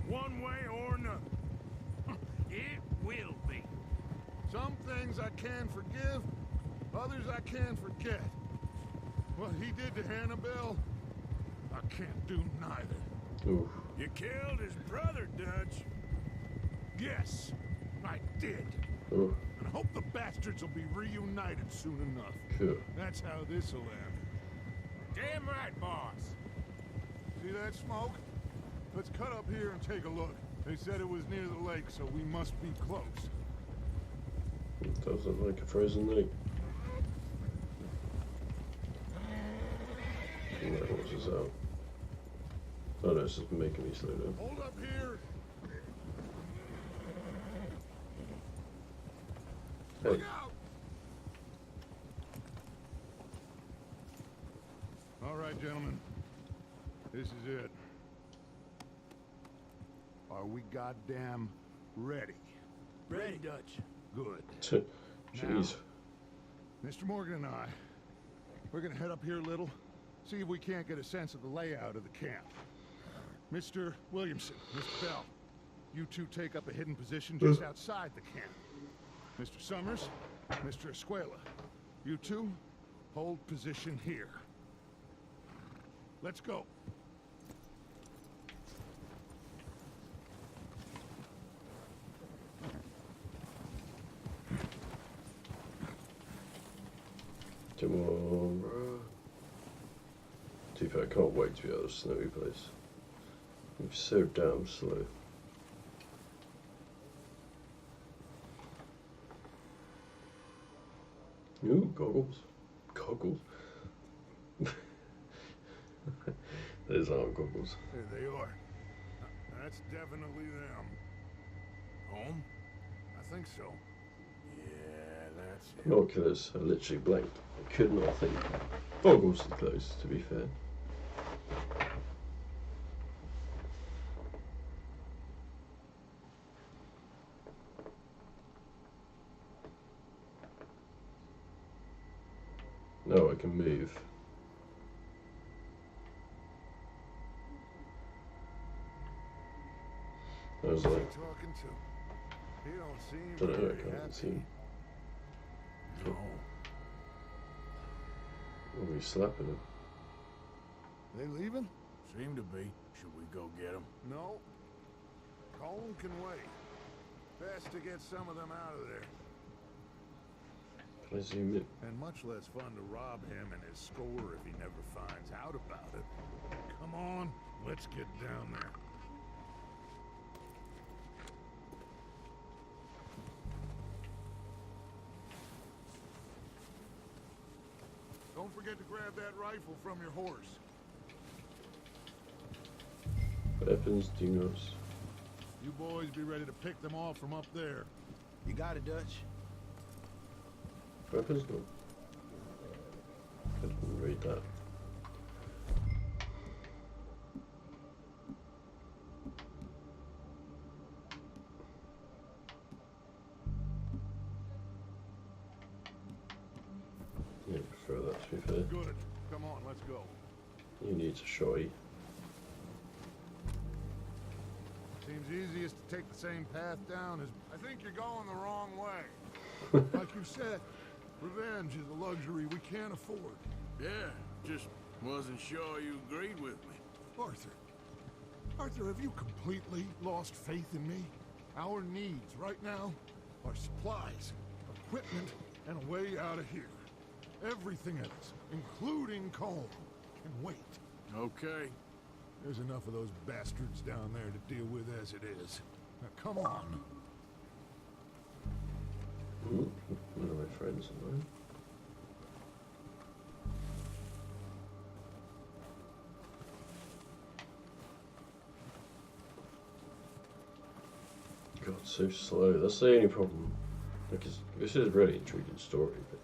one way or another. It will be. Some things I can forgive, others I can forget. What he did to Hannibal, I can't do neither. Ooh. You killed his brother, Dutch. Yes, I did. Ooh. And I hope the bastards will be reunited soon enough. Cool. That's how this'll end. Damn right, boss. See that smoke? Let's cut up here and take a look. They said it was near the lake, so we must be close. It does look like a frozen lake. And that horse is out. Oh no, it's just making me slow down. Hold up here. Hey. Look out! All right, gentlemen. This is it. Are we goddamn Ready. Ready, Dutch. Good. Jeez. Mr. Morgan and I, we're gonna head up here a little, see if we can't get a sense of the layout of the camp. Mr. Williamson, Mr. Bell, you two take up a hidden position just outside the camp. Mr. Summers, Mr. Escuela, you two hold position here. Let's go. Come on, bro. To be fair, I can't wait to be out of the snowy place. It's so damn slow. Ooh, goggles. Goggles. Those aren't goggles. There they are. That's definitely them. Home? I think so. Yeah, that's it. Binoculars are literally blank. I could not think. Goggles are close, to be fair. No, I can move. I was like, Talking to. He don't seem don't know, I very can't see. happy. No. What are we slapping him? They leaving? Seem to be. Should we go get them? No. Colin can wait. Best to get some of them out of there. Can I zoom in? And much less fun to rob him and his score if he never finds out about it. Come on, let's get down there. Don't forget to grab that rifle from your horse. Weapons, dingos. You boys be ready to pick them off from up there. You got it, Dutch. Weapons, no. I didn't read that. Yeah, I prefer that, to be fair. Good. Come on, let's go. You need a shotty. Seems easiest to take the same path down as... I think you're going the wrong way. Like you said, revenge is a luxury we can't afford. Yeah, just wasn't sure you agreed with me. Arthur, have you completely lost faith in me? Our needs right now are supplies, equipment, and a way out of here. Everything else, including coal, can wait. Okay. There's enough of those bastards down there to deal with as it is. Now come on. Ooh, one of my friends of mine. God, so slow. That's the only problem. Because this is a really intriguing story, but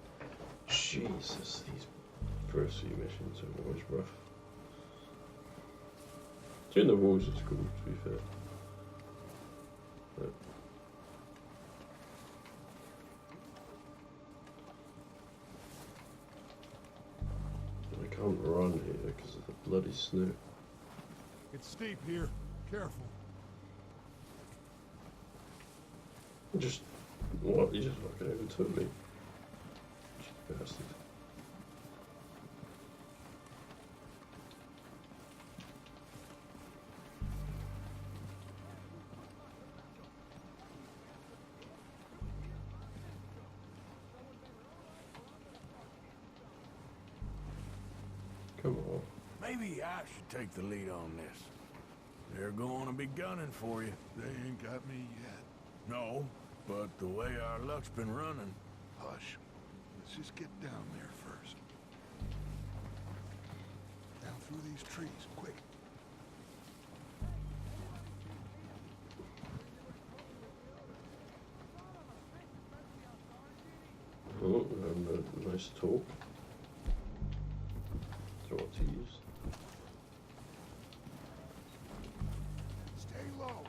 Jesus, these first few missions are always rough. Doing the walls is cool, to be fair. But I can't run here because of the bloody snow. It's steep here. Careful. Just what? You just fucking overtook me. You bastard. Come on. Maybe I should take the lead on this. They're going to be gunning for you. They ain't got me yet. No, but the way our luck's been running. Hush. Let's just get down there first. Down through these trees, quick. Oh, and a nice talk. That's what to use. Stay low.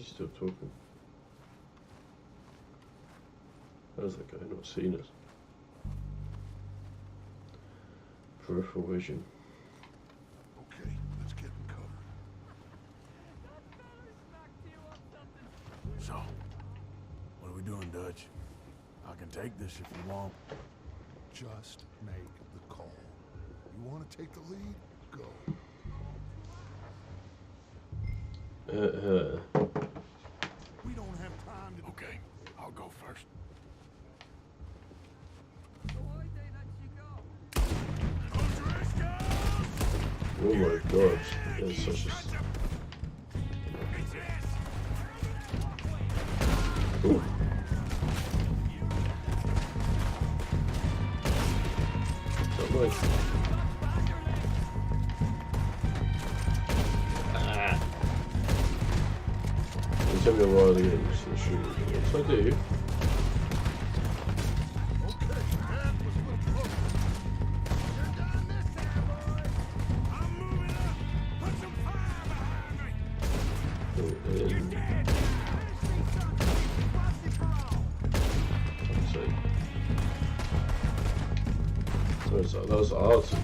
He's still talking. How's that guy not seen us? Peripheral vision. Okay, let's get in cover. So, what are we doing, Dutch? I can take this if you want. Just make the call. You want to take the lead? Go. We don't have time to... Okay, I'll go first. Oh my god, that's such a... Ooh. So much. Ah. It took me a while to get into the shoot. Yes, I do. That was awesome.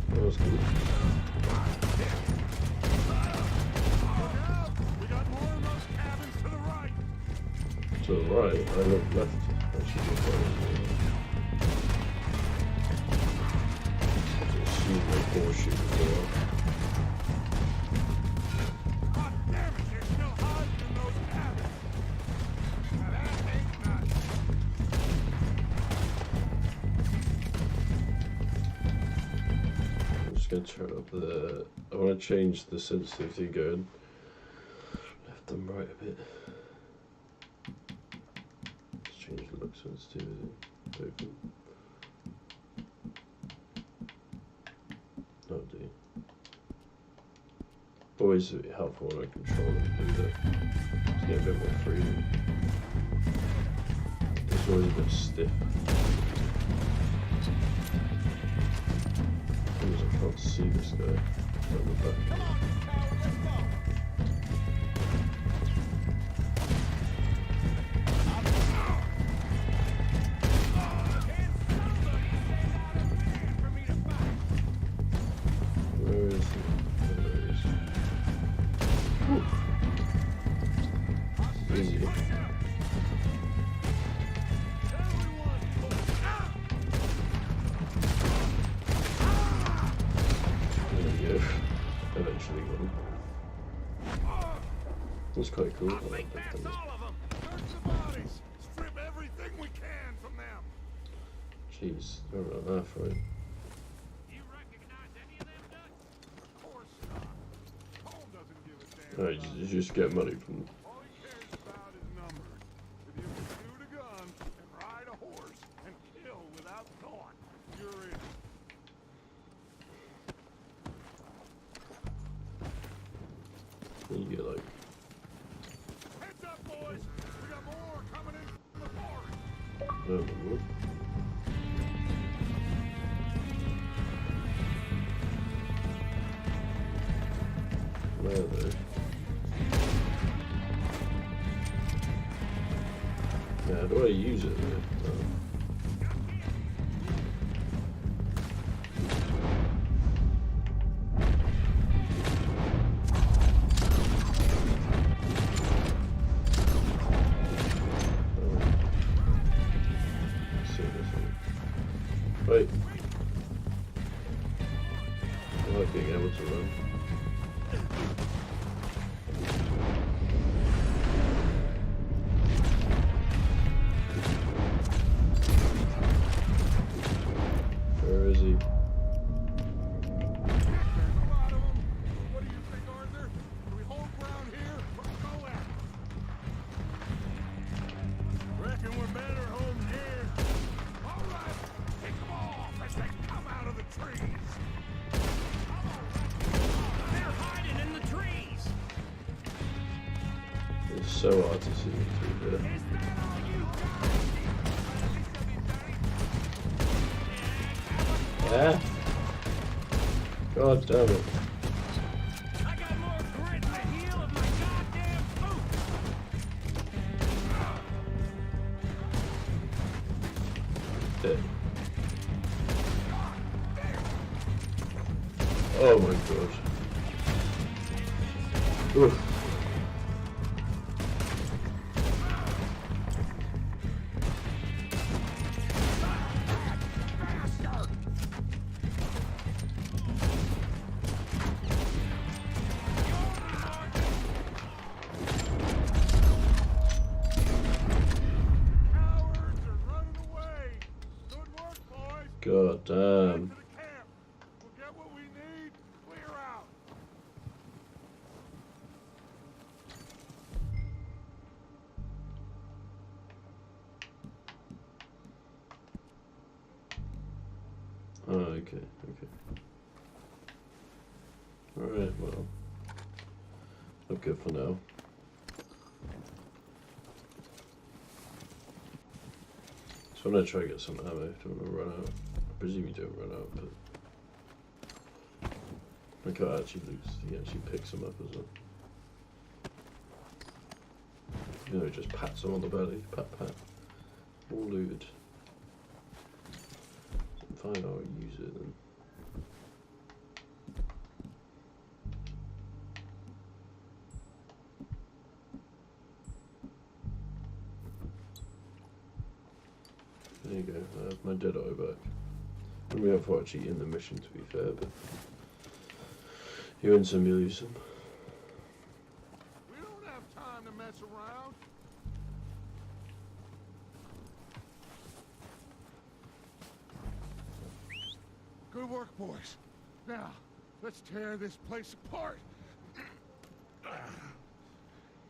That was cool. To the right, I look left. I should look right. Just see my bullshit as well. I'm just gonna turn up the. I want to change the sensitivity going left and right a bit. Change the look sensitivity. Open. No, do. Always helpful when I control it. Do that. Just get a bit more freedom. It's always a bit stiff. I can't see this guy from the back. Eventually got him. That's quite cool. I like that thing. Search the bodies. Strip everything we can from them. Jeez, they're not enough, right? You recognize any of them, Dutch? Of course not. Cole doesn't give a damn. Alright, you just get money from them. All he cares about is numbers. If you can shoot a gun and ride a horse and kill without thought, you're in. You get like... Heads up, boys! We got more coming in from the forest! No, what? Where are they? Yeah, how do I use it then? Wait. I like being able to run. So hard to see through there. Yeah. God damn it. I got more grit in the heel of my goddamn boot. Dead. Oh my god. Oof. God damn. We'll get what we need. Clear out. Oh, okay. Alright, well. Not good for now. So I'm gonna try to get some ammo. Don't want to run out. I presume you don't run out, but I can't actually lose. He actually picks them up as well. You know, he just pats them on the belly. Pat, pat. All looted. Fine, I'll use it then. There you go, I have my Deadeye back. And we have actually in the mission, to be fair, but you win some, you lose some. We don't have time to mess around. Good work, boys. Now, let's tear this place apart.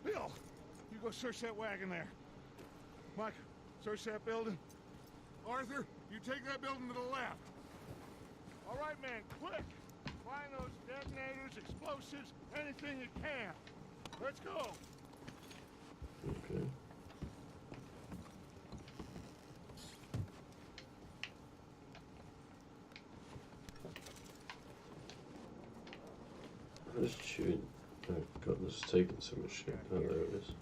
Bill, you go search that wagon there. Mike, search that building. Arthur, you take that building to the left. All right, man, quick. Find those detonators, explosives, anything you can. Let's go. Okay. I'm just chewing. Oh god, this is taking so much shit. Oh, there it is.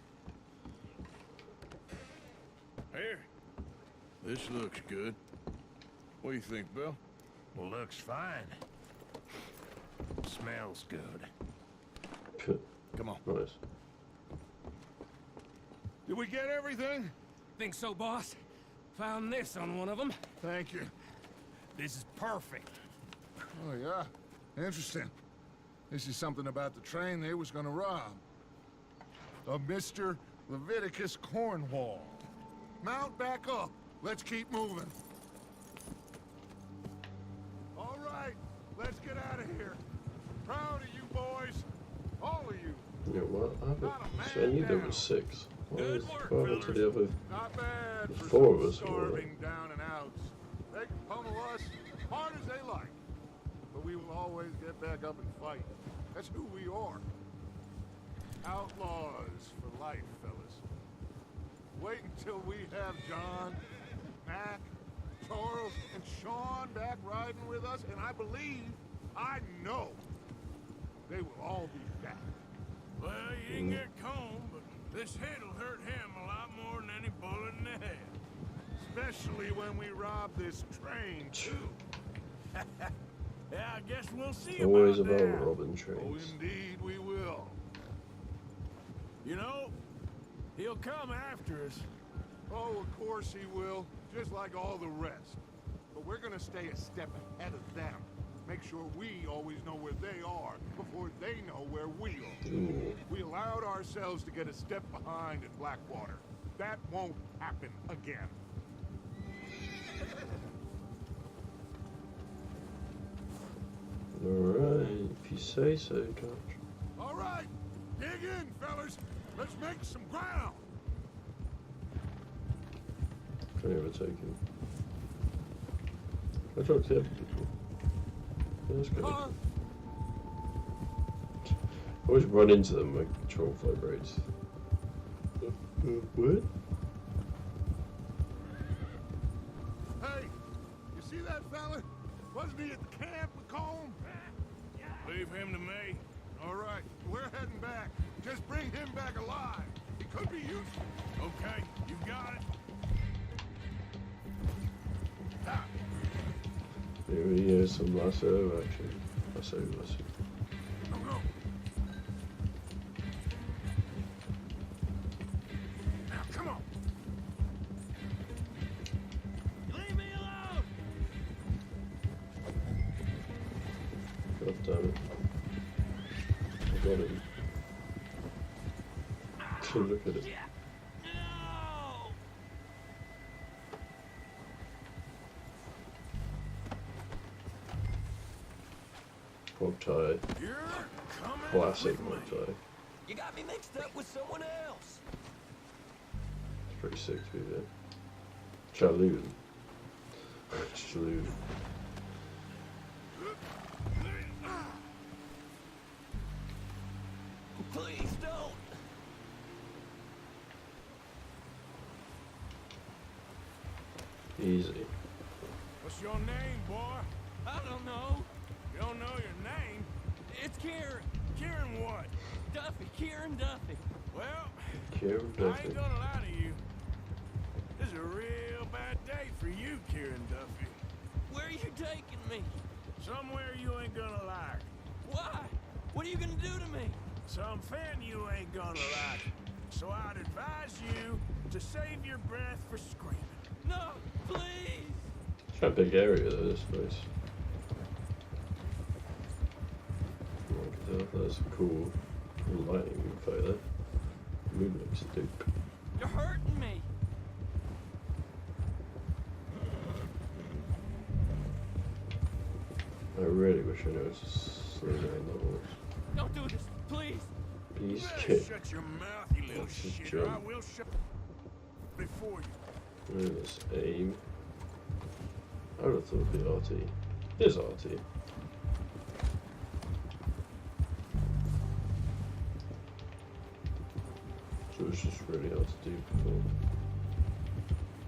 Here. This looks good. What do you think, Bill? Well, looks fine. Smells good. Come on. Nice. Did we get everything? Think so, boss? Found this on one of them. Thank you. This is perfect. Oh, yeah? Interesting. This is something about the train they was gonna rob. A Mr. Leviticus Cornwall. Mount back up. Let's keep moving. All right, let's get out of here. Proud of you boys. All of you. Yeah, what happened? So I knew there was 6. What happened to the other? Not bad There's for 4 of some us. starving down and outs. They can pummel us as hard as they like. But we will always get back up and fight. That's who we are. Outlaws for life, fellas. Wait until we have John, Mac, Charles, and Sean back riding with us, and I believe, I know, they will all be back. Well, you can get Combe, but this hit'll hurt him a lot more than any bullet in the head. Especially when we rob this train, too. Yeah, I guess we'll see Always about about that. robbing Oh, trains. indeed we will. You know, he'll come after us. Oh, of course he will, just like all the rest. But we're gonna stay a step ahead of them. Make sure we always know where they are before they know where we are. Ooh. We allowed ourselves to get a step behind in Blackwater. That won't happen again. Alright, if you say so, Josh. All right, dig in, fellas. Let's make some ground. Can you ever take him? I talked to him before. Yeah, that's good. Huh? I always run into them, my control vibrates. What? Hey, you see that fella? Wasn't he at the camp with Colm? Leave him to me. All right, we're heading back. Just bring him back alive. He could be useful. Okay, you got it. Here he is, some lasso action. Lasso. Go, go. Now, come on. Leave me alone! God damn it. I got him. Look at it. No! Hog tie. You're coming Classic with hog me. tie. You got me mixed up with someone else. It's pretty sick to be there. Chaloon. Chaloon. Please don't. Easy. What's your name, boy? I don't know. You don't know your name? It's Kieran. Kieran what? Duffy. Kieran Duffy. Well, Kieran I Duffy. ain't gonna lie to you. This is a real bad day for you, Kieran Duffy. Where are you taking me? Somewhere you ain't gonna like. Why? What are you gonna do to me? Something you ain't gonna like. So I'd advise you to save your breath for screaming. No, please. It's quite a big area though, this place. That's cool lighting info there. Moon looks dope. You're hurting me. I really wish I knew how to slow down the horse. Don't do this, please. Please You better kick. shut your mouth, you little That's his shit. job. I will shut it for you. Let's aim. I would have thought it'd be RT. Here's RT. So it's just really hard to do before.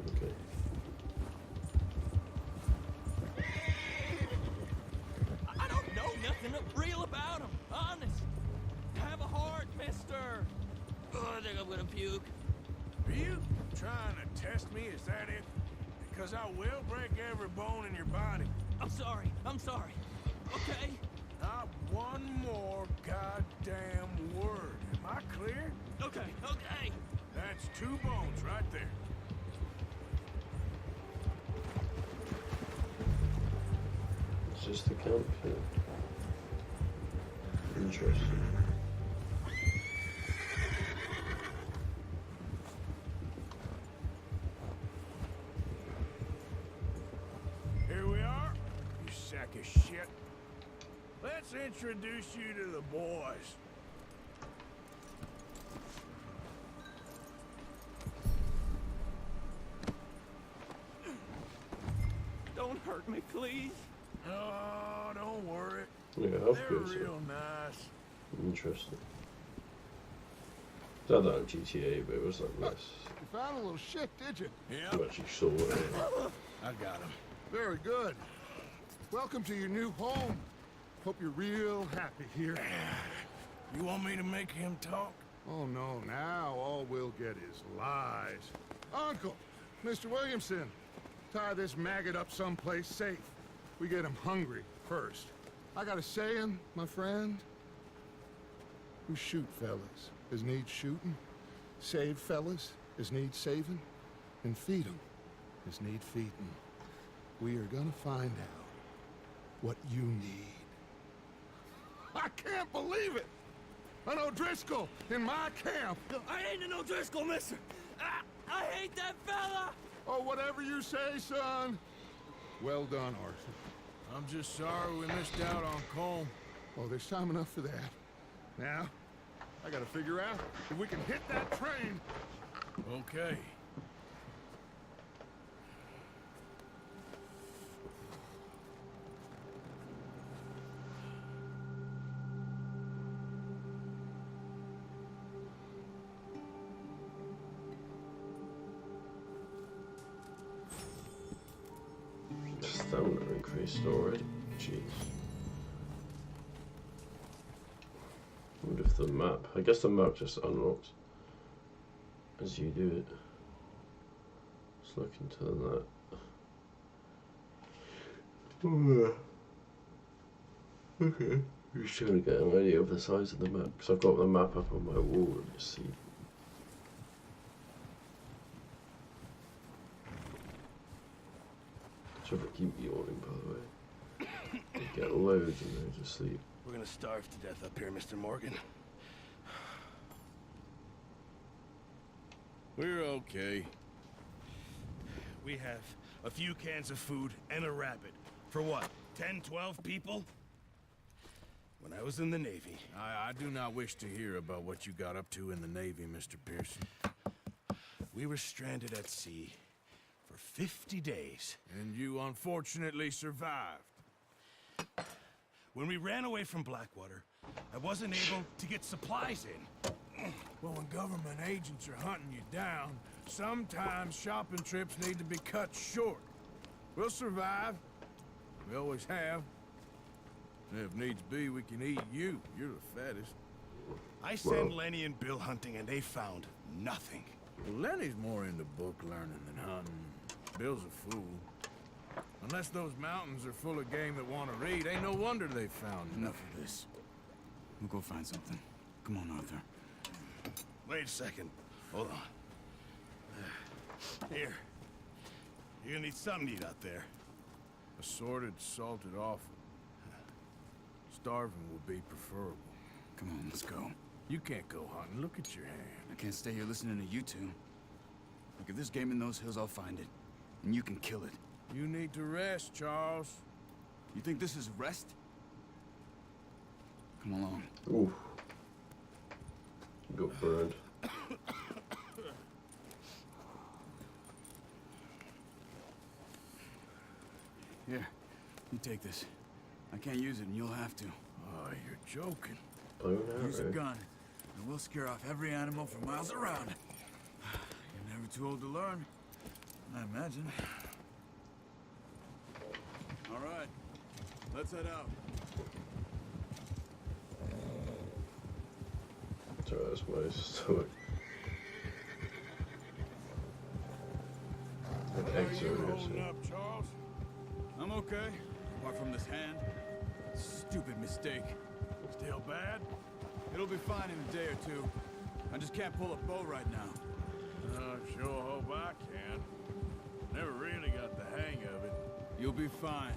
Okay. I don't know nothing real about him. Honest. Have a heart, mister. Oh, I think I'm gonna puke. Are you trying to test me? Is that it? Because I will break every bone in your body. I'm sorry. I'm sorry. Okay? Not one more goddamn word. Am I clear? Okay. Okay. That's 2 bones right there. It's just the camp here. Interesting. Here we are, you sack of shit. Let's introduce you to the boys. Don't hurt me, please. Oh, don't worry. Yeah, health They're goods. real nice. Interesting. I done that on GTA, but it was like less. You found a little shit, did you? Yeah, You actually saw it. I got him. Very good. Welcome to your new home. Hope you're real happy here. You want me to make him talk? Oh, no, now all we'll get is lies. Uncle, Mr. Williamson, tie this maggot up someplace safe. We get him hungry first. I got a saying, my friend. We shoot fellas as need shooting, save fellas as need saving, and feed 'em as need feeding. We are gonna find out what you need. I can't believe it! An O'Driscoll in my camp! I ain't an O'Driscoll, mister. I hate that fella. Oh, whatever you say, son. Well done, Arthur. I'm just sorry we missed out on Colm. Oh, there's time enough for that. Now, I gotta figure out if we can hit that train. Okay. Stamina increased already. Jeez. What if the map? I guess the map just unlocks as you do it. Let's look into that. Okay. I'm just trying to get an idea of the size of the map because I've got the map up on my wall and you see. Trying to keep yawning, by the way. You get loads and then just sleep. We're gonna starve to death up here, Mr. Morgan. We're okay. We have a few cans of food and a rabbit. For what, 10, 12 people? When I was in the Navy... I do not wish to hear about what you got up to in the Navy, Mr. Pearson. We were stranded at sea for 50 days. And you unfortunately survived. When we ran away from Blackwater, I wasn't able to get supplies in. Well, when government agents are hunting you down, sometimes shopping trips need to be cut short. We'll survive. We always have. And if needs be, we can eat you. You're the fattest. I sent Lenny and Bill hunting, and they found nothing. Well, Lenny's more into book learning than hunting. Bill's a fool. Unless those mountains are full of game that want to read, ain't no wonder they found Enough of this. We'll go find something. Come on, Arthur. Wait a second. Hold on. Here. You're gonna need something to eat out there. Assorted, salted offal. Starving would be preferable. Come on, let's go. You can't go hunting. Look at your hand. I can't stay here listening to you two. Look, if there's game in those hills, I'll find it. And you can kill it. You need to rest, Charles. You think this is rest? Come along. Ooh. Got burned. Here, you take this. I can't use it, and you'll have to. Oh, you're joking. Use a gun, and we'll scare off every animal for miles around. You're never too old to learn, I imagine. All right, let's head out. Sorry, that's my stomach. An eggs over here, Holding up, Charles? I'm okay, apart from this hand. Stupid mistake. Still bad? It'll be fine in a day or two. I just can't pull a bow right now. I sure hope I can. Never really got the hang of it. You'll be fine.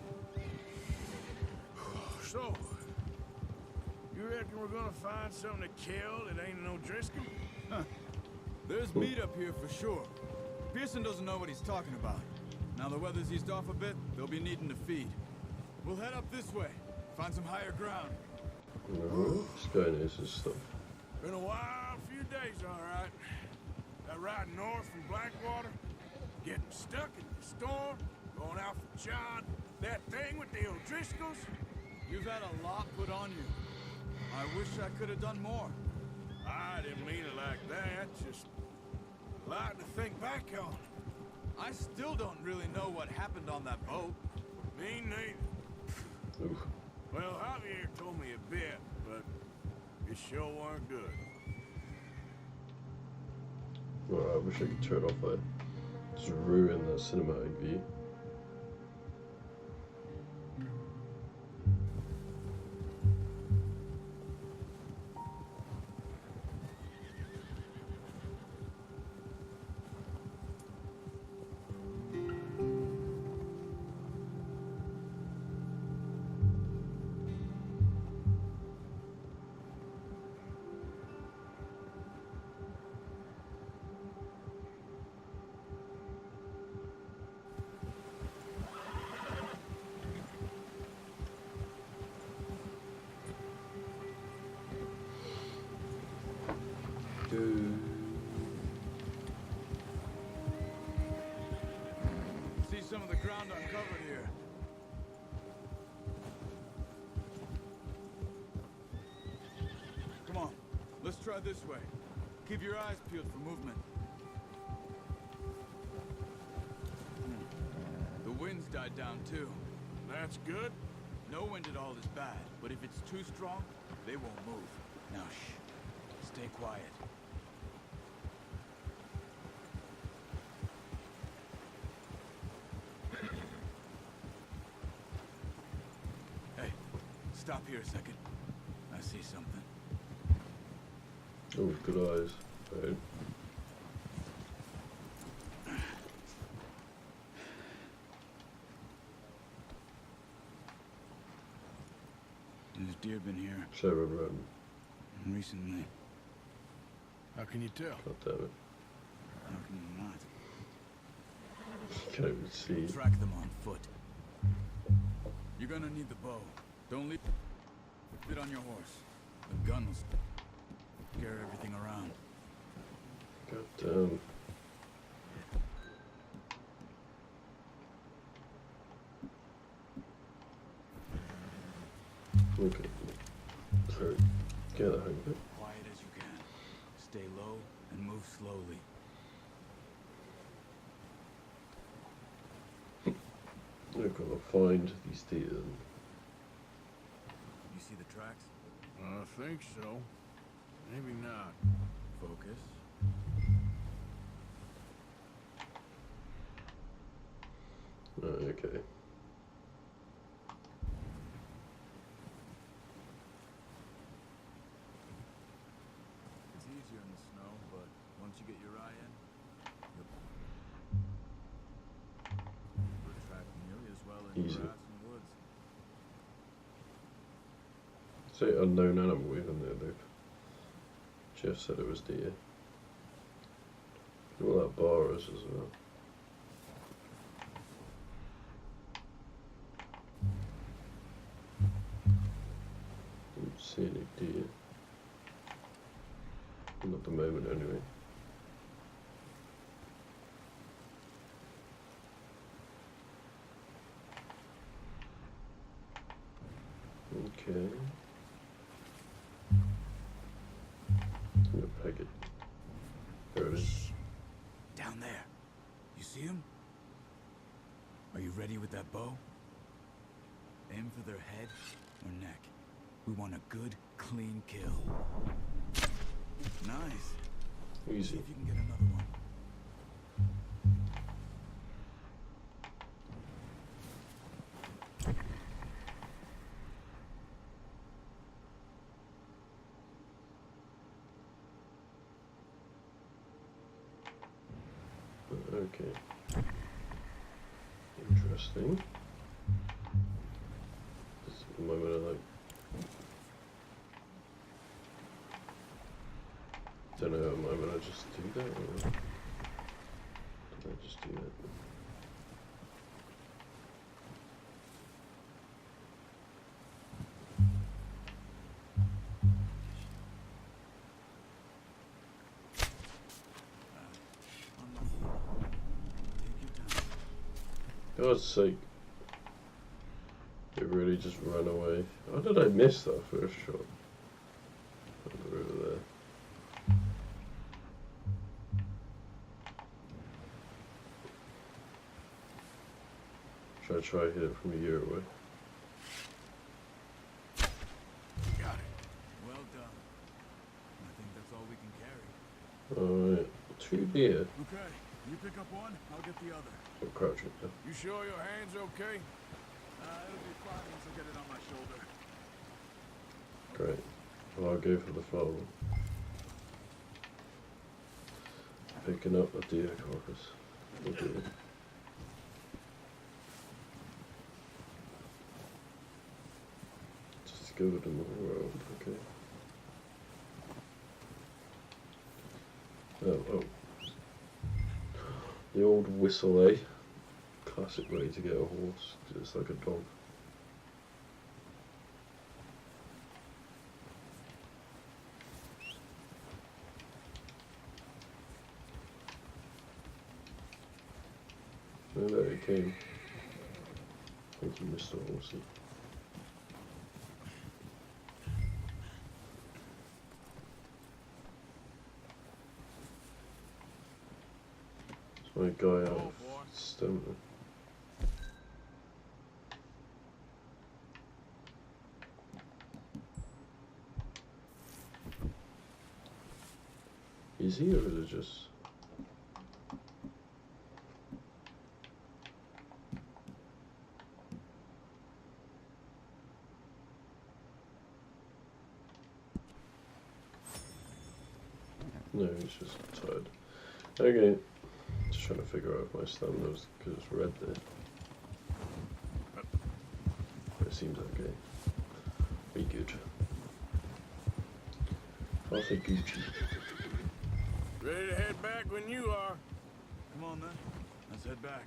So, you reckon we're gonna find something to kill that ain't no Driscoll? Huh. There's meat up here for sure. Pearson doesn't know what he's talking about. Now the weather's eased off a bit, they'll be needing to feed. We'll head up this way, find some higher ground. No, this guy knows his stuff. Been a wild few days, all right. That ride north from Blackwater, getting stuck in the storm, going out for John, that thing with the O'Driscolls. You've had a lot put on you. I wish I could have done more. I didn't mean it like that, just a lot to think back on. I still don't really know what happened on that boat. Me neither. Oof. Well, Javier told me a bit, but it sure weren't good. Well, I wish I could turn off that. Just ruin the cinematic view. See some of the ground uncovered here. Come on, let's try this way. Keep your eyes peeled for movement. The wind's died bed down too. That's good. No wind at all is bad, but if it's too strong, they won't move. Now shh. Stay quiet. Hey, stop here a second. I see something. Oh, good eyes. Right. There's deer been here Sarah Roden. recently. How can you tell? God damn it. How can you not? Can't even see. Track them on foot. You're gonna need the bow. Don't leave it on your horse. The gun will scare everything around. God damn. Okay. Sorry. Get the hang of it. Quiet as you can. Stay low and move slowly. We've got to find these deer. You see the tracks? I think so. Maybe not. Focus. Okay. It's easier in the snow, but once you get your eye in, you'll track nearly as well in Easy. grass and woods. Say unknown animal even there, Luke. Jeff said it was deer. Look what that bar is as well. Don't see any deer. Not at the moment anyway. Okay. I'm gonna peg it. There it is. Down there. You see him? Are you ready with that bow? Aim for their head or neck. We want a good, clean kill. Nice. See Easy. if you can get another one. Okay. Interesting. This is the moment I like. Don't know, am I gonna just do that or did I just do that? God's sake. It really just ran away. How did I miss that first shot? Over there. Should I try hit it from a year away? Got it. Well done. I think that's all we can carry. Alright. 2 deer. Okay, you pick up one, I'll get the other. I'm crouching now. You sure your hand's okay? It'll be fine once I get it on my shoulder. Great. Well, I'll go for the far one. Picking up a deer carcass. Okay. Just go with them all around, okay. Oh. The old whistle, eh? Classic way to get a horse, 'cause it's like a dog. Oh, there he came. Thank you, Mr. Horsey. It's my guy out of stamina. Is he, or is it just... No, he's just tired. Okay. Just trying to figure out if my stamina was because it's red there. It seems okay. Be good. I'll say Gucci. Ready to head back when you are. Come on then. Let's head back.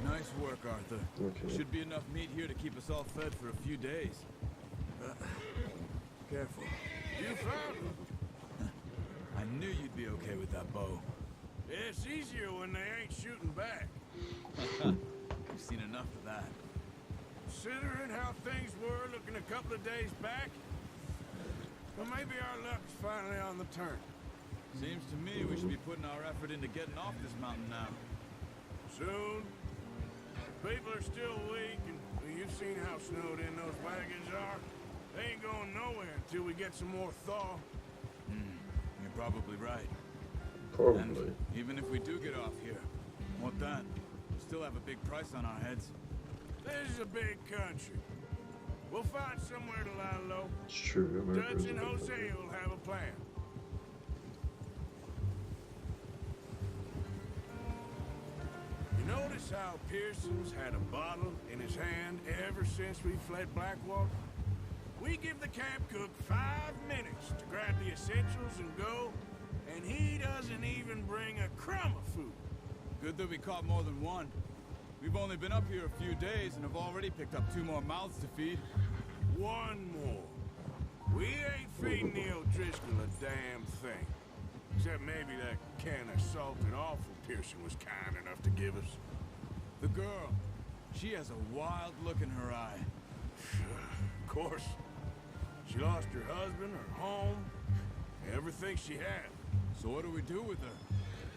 Nice work, Arthur. Okay. Should be enough meat here to keep us all fed for a few days. Careful. You found it. I knew you'd be okay with that bow. It's easier when they ain't shooting back. We've seen enough of that. Considering how things were looking a couple of days back, well, maybe our luck's finally on the turn. Seems to me we should be putting our effort into getting off this mountain now. Soon. People are still weak, and you've seen how snowed in those wagons are. They ain't going nowhere until we get some more thaw. You're probably right. Probably. And even if we do get off here, what then? We still have a big price on our heads. This is a big country. We'll find somewhere to lie low. It's true. America Dutch is a and big Jose country. will have a plan. You notice how Pearson's had a bottle in his hand ever since we fled Blackwater? We give the camp cook 5 minutes to grab the essentials and go, and he doesn't even bring a crumb of food. Good that we caught more than one. We've only been up here a few days and have already picked up 2 more mouths to feed. 1 more. We ain't feeding the O'Driscoll a damn thing. Except maybe that can of salted offal Pearson was kind enough to give us. The girl, she has a wild look in her eye. Of course. She lost her husband, her home, everything she had. So what do we do with her?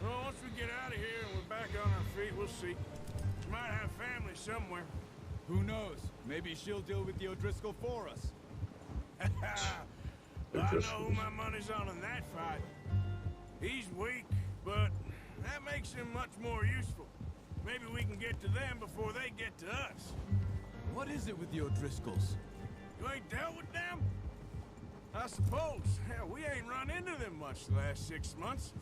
Well, once we get out of here and we're back on our feet, we'll see. She might have family somewhere. Who knows? Maybe she'll deal with the O'Driscoll for us. Well, I know who my money's on in that fight. He's weak, but that makes him much more useful. Maybe we can get to them before they get to us. What is it with the O'Driscolls? You ain't dealt with them? I suppose. Hell, we ain't run into them much the last 6 months.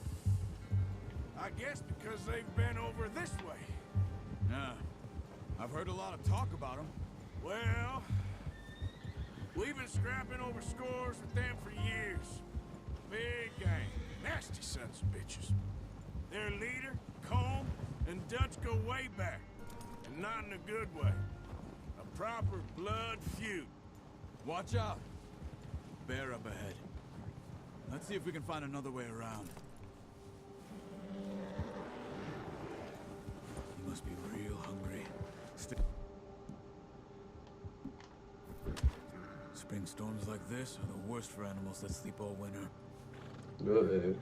I guess because they've been over this way. Yeah. I've heard a lot of talk about them. Well, we've been scrapping over scores with them for years. Big gang. Nasty sons of bitches. Their leader, Colm, and Dutch go way back. And not in a good way. A proper blood feud. Watch out. Bear up ahead. Let's see if we can find another way around. You must be real hungry. Spring storms like this are the worst for animals that sleep all winter. Go ahead.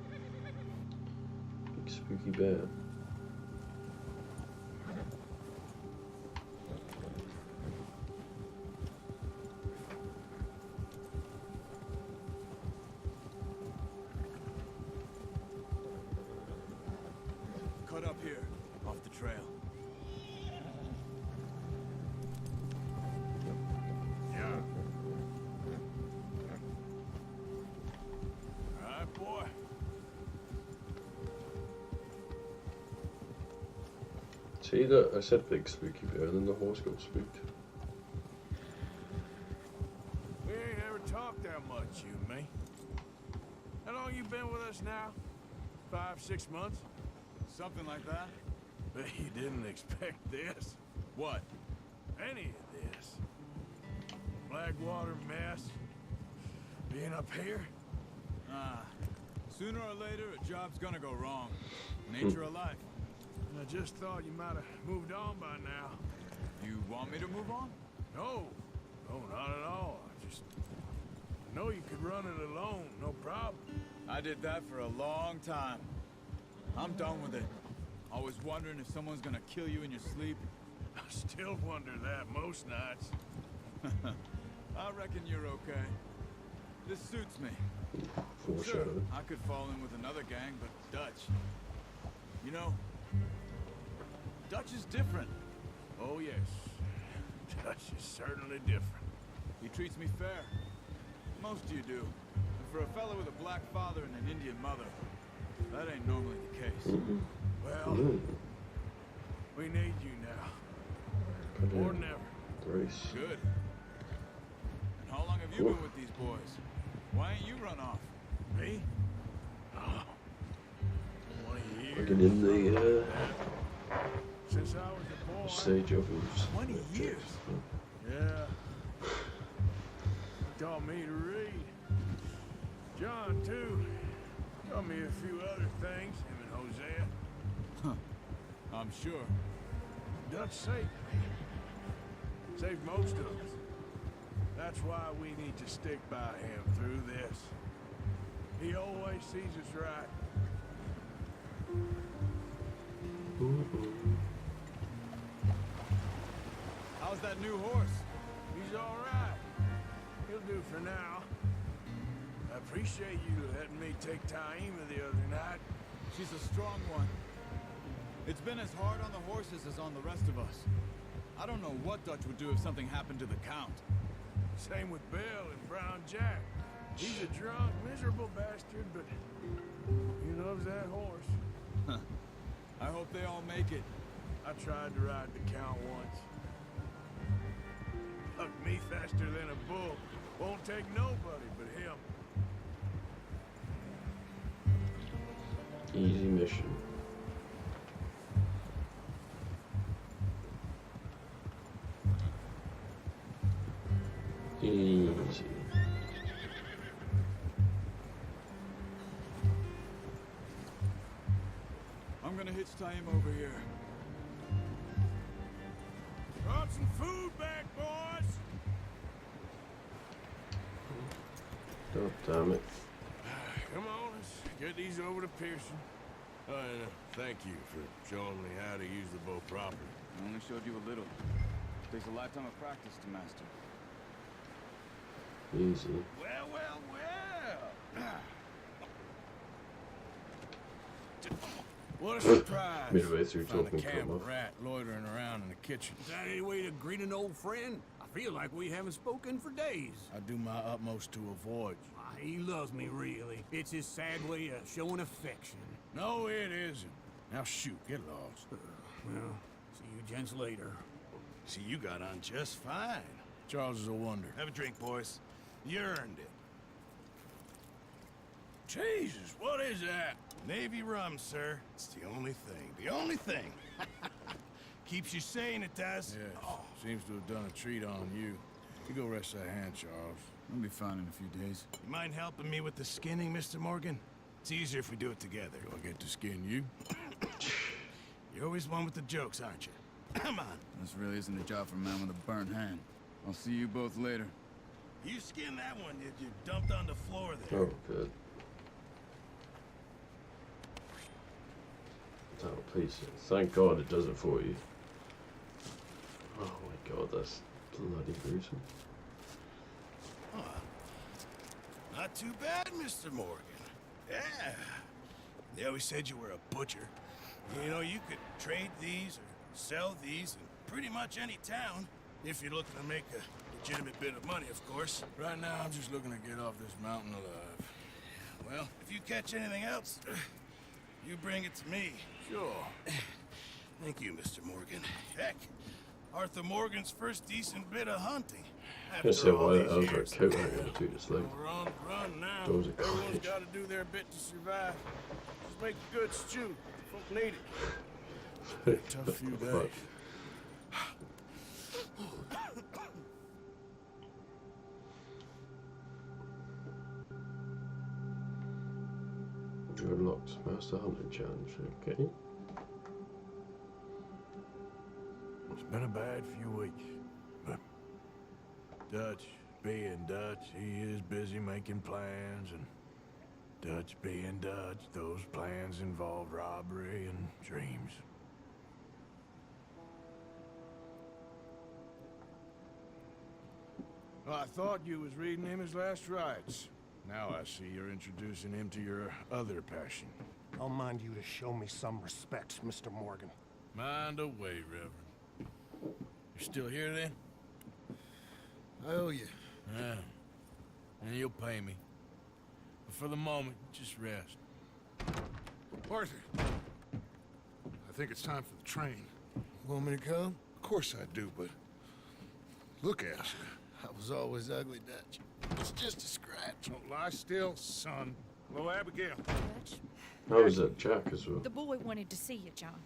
Big spooky bear. Cut up here, off the trail. Yeah. All right, boy. See that? I said big spooky bear, and then the horse got spooked. We ain't ever talked that much, you and me. How long you been with us now? 5, 6 months? Something like that. Bet you didn't expect this. What? Any of this. Blackwater mess. Being up here. Sooner or later, a job's gonna go wrong. Nature of life. I just thought you might have moved on by now. You want me to move on? No. No, not at all. I know you could run it alone, no problem. I did that for a long time. I'm done with it. Always wondering if someone's gonna kill you in your sleep. I still wonder that most nights. I reckon you're okay. This suits me. Sure, Foreshadowing. I could fall in with another gang, but Dutch... You know, Dutch is different. Oh, yes. Dutch is certainly different. He treats me fair. Most of you do. And for a fellow with a black father and an Indian mother, that ain't normally the case. Well, we need you now. More than ever. Grace. Good. And how long have you been with these boys? Why ain't you run off? Me? Oh, 20 years. Working in the Since I was a boy. Sage Ovens. 20 years? Yeah. Taught me to read. John, too. Taught me a few other things, him and Hosea. Huh. I'm sure. Dutch saved me. Saved most of us. That's why we need to stick by him through this. He always sees us right. How's that new horse? He's all right. He'll do for now. I appreciate you letting me take Taima the other night. She's a strong one. It's been as hard on the horses as on the rest of us. I don't know what Dutch would do if something happened to the Count. Same with Bill and Brown Jack. He's a drunk, miserable bastard, but he loves that horse. Huh. I hope they all make it. I tried to ride the Count once. Hugged me faster than a bull. Won't take nobody but him. Easy mission. Easy. I'm gonna hitch Taim over here. Brought some food back, boys! God damn it. Come on, let's get these over to Pearson. Oh, and thank you for showing me how to use the bow properly. I only showed you a little. Takes a lifetime of practice to master. Easy. Well, well, well! What a surprise! Midway through Found talking a camp to him. rat loitering around in the kitchen. Is that any way to greet an old friend? I feel like we haven't spoken for days. I do my utmost to avoid you. Ah, he loves me, really. It's his sad way of showing affection. No, it isn't. Now shoot, get lost. Well, see you gents later. See, you got on just fine. Charles is a wonder. Have a drink, boys. You earned it. Jesus, what is that? Navy rum, sir. It's the only thing. The only thing. Keeps you sane, it does. Yes. Oh. Seems to have done a treat on you. You go rest that hand, Charles. I'll be fine in a few days. You mind helping me with the skinning, Mr. Morgan? It's easier if we do it together. Do I get to skin you? You're always one with the jokes, aren't you? Come on. This really isn't a job for a man with a burnt hand. I'll see you both later. You skinned that one, did you? Dumped on the floor there. Oh, good. Oh, please. Thank God it does it for you. Oh my God, that's bloody gruesome. Oh, not too bad, Mr. Morgan. Yeah. They always said you were a butcher. You know, you could trade these or sell these in pretty much any town, if you're looking to make a legitimate bit of money, of course. Right now, I'm just looking to get off this mountain alive. Well, if you catch anything else, you bring it to me. Sure. Thank you, Mr. Morgan. Heck, Arthur Morgan's first decent bit of hunting. I say why that was a coat hanger to this leg. Run now. Doors are Everyone's cottage. got to do their bit to survive. Just make a good stew. Folk need it. Tough few days. You unlocked Master Hunting Challenge, okay. It's been a bad few weeks, but Dutch being Dutch, he is busy making plans, and Dutch being Dutch, those plans involve robbery and dreams. Well, I thought you was reading him his last rites. Now I see you're introducing him to your other passion. I'll mind you to show me some respect, Mr. Morgan. Mind away, Reverend. You're still here then? I owe you. Yeah. And you'll pay me. But for the moment, just rest. Arthur, I think it's time for the train. Want me to come? Of course I do, but look at you. I was always ugly, Dutch. It's just a scratch. Don't lie still, son. Hello, Abigail. Dutch, How was that Jack as well? the boy wanted to see you, John.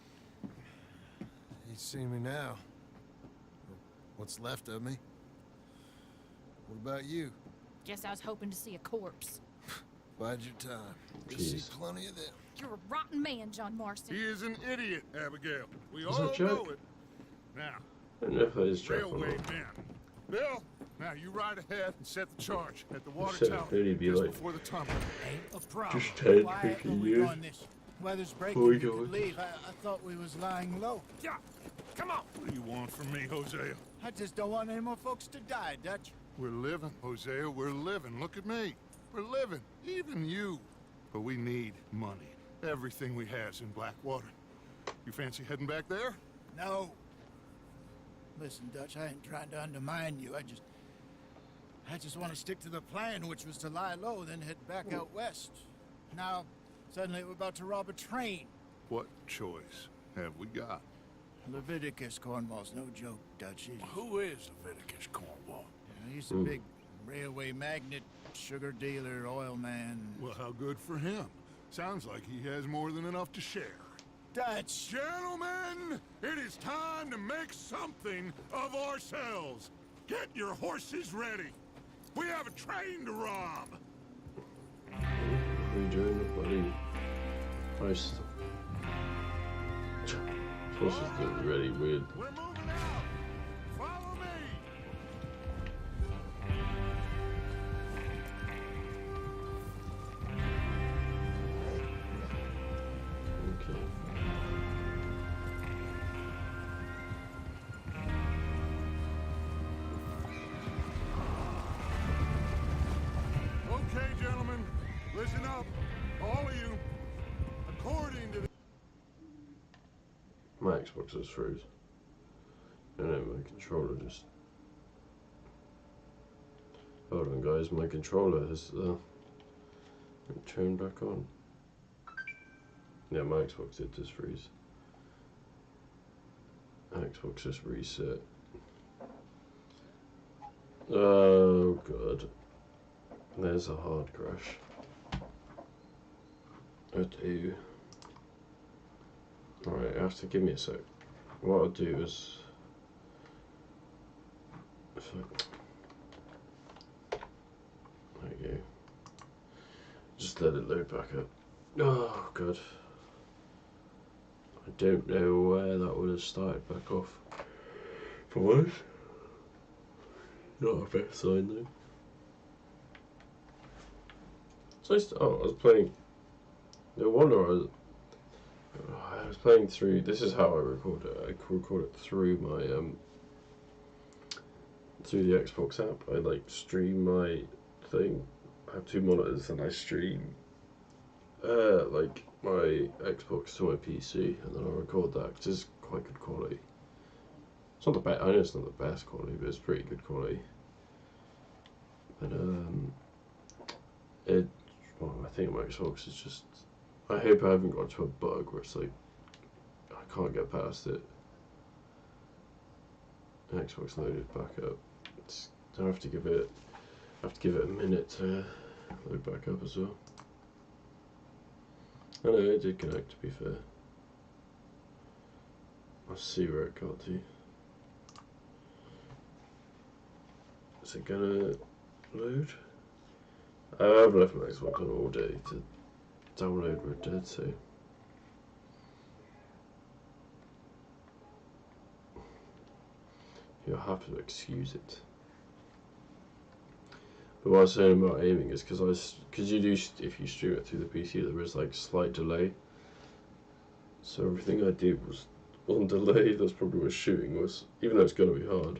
He'd see me now. What's left of me. What about you? Guess I was hoping to see a corpse. Bide your time. You'll see Jeez. plenty of them. You're a rotten man, John Marston. He is an idiot, Abigail. We Is all that Jack? know it. Now, I don't know if that is Jack or railway not. men. Bill, now you ride ahead and set the charge at the water said tower it'd be just like before the tunnel. Ain't a problem. Just 10, Why 15 are we years. doing this? Weather's breaking. Before we You go could in. leave. I thought we was lying low. Yeah, come on. What do you want from me, Hosea? I just don't want any more folks to die, Dutch. We're living, Hosea. We're living. Look at me. We're living. Even you. But we need money. Everything we has in Blackwater. You fancy heading back there? No. Listen, Dutch, I ain't trying to undermine you. I just want to stick to the plan, which was to lie low, then head back out west. Now, suddenly we're about to rob a train. What choice have we got? Leviticus Cornwall's no joke, Dutch. Who is Leviticus Cornwall? He's a big railway magnate, sugar dealer, oil man. Well, how good for him. Sounds like he has more than enough to share. Dutch! Gentlemen, it is time to make something of ourselves. Get your horses ready. We have a train to rob. We're doing the bloody heist. Supposed to do really weird. We're moving out. Follow me. Okay. Okay, gentlemen, listen up. All of you. According to the... My Xbox is froze. And then my controller just... Hold on guys, my controller has turned back on. Yeah, my Xbox did just freeze. Xbox just reset. Oh god. There's a hard crash. I do. Alright, you have to give me a sec. What I'll do is... There you go. Just let it load back up. Oh god. I don't know where that would have started back off. For what? Not a bad sign though. So I was playing. No wonder I was playing through. This is how I record it. I record it through my through the Xbox app. I like stream my thing. I have two monitors and I stream like my Xbox to my PC, and then I record that because it's quite good quality. It's not the best. I know it's not the best quality, but it's pretty good quality. But well, I think my Xbox is just. I hope I haven't got to a bug where it's like I can't get past it. Xbox loaded back up. I have to give it a minute to load back up as well. I know it did connect, to be fair. Let's see where it got to. Is it gonna load? I've left my Xbox on all day to download Red Dead, so you'll have to excuse it. But what I was saying about aiming is because you do, if you stream it through the PC, there is like slight delay. So everything I did was on delay. That's probably what shooting was, even though it's gonna be hard.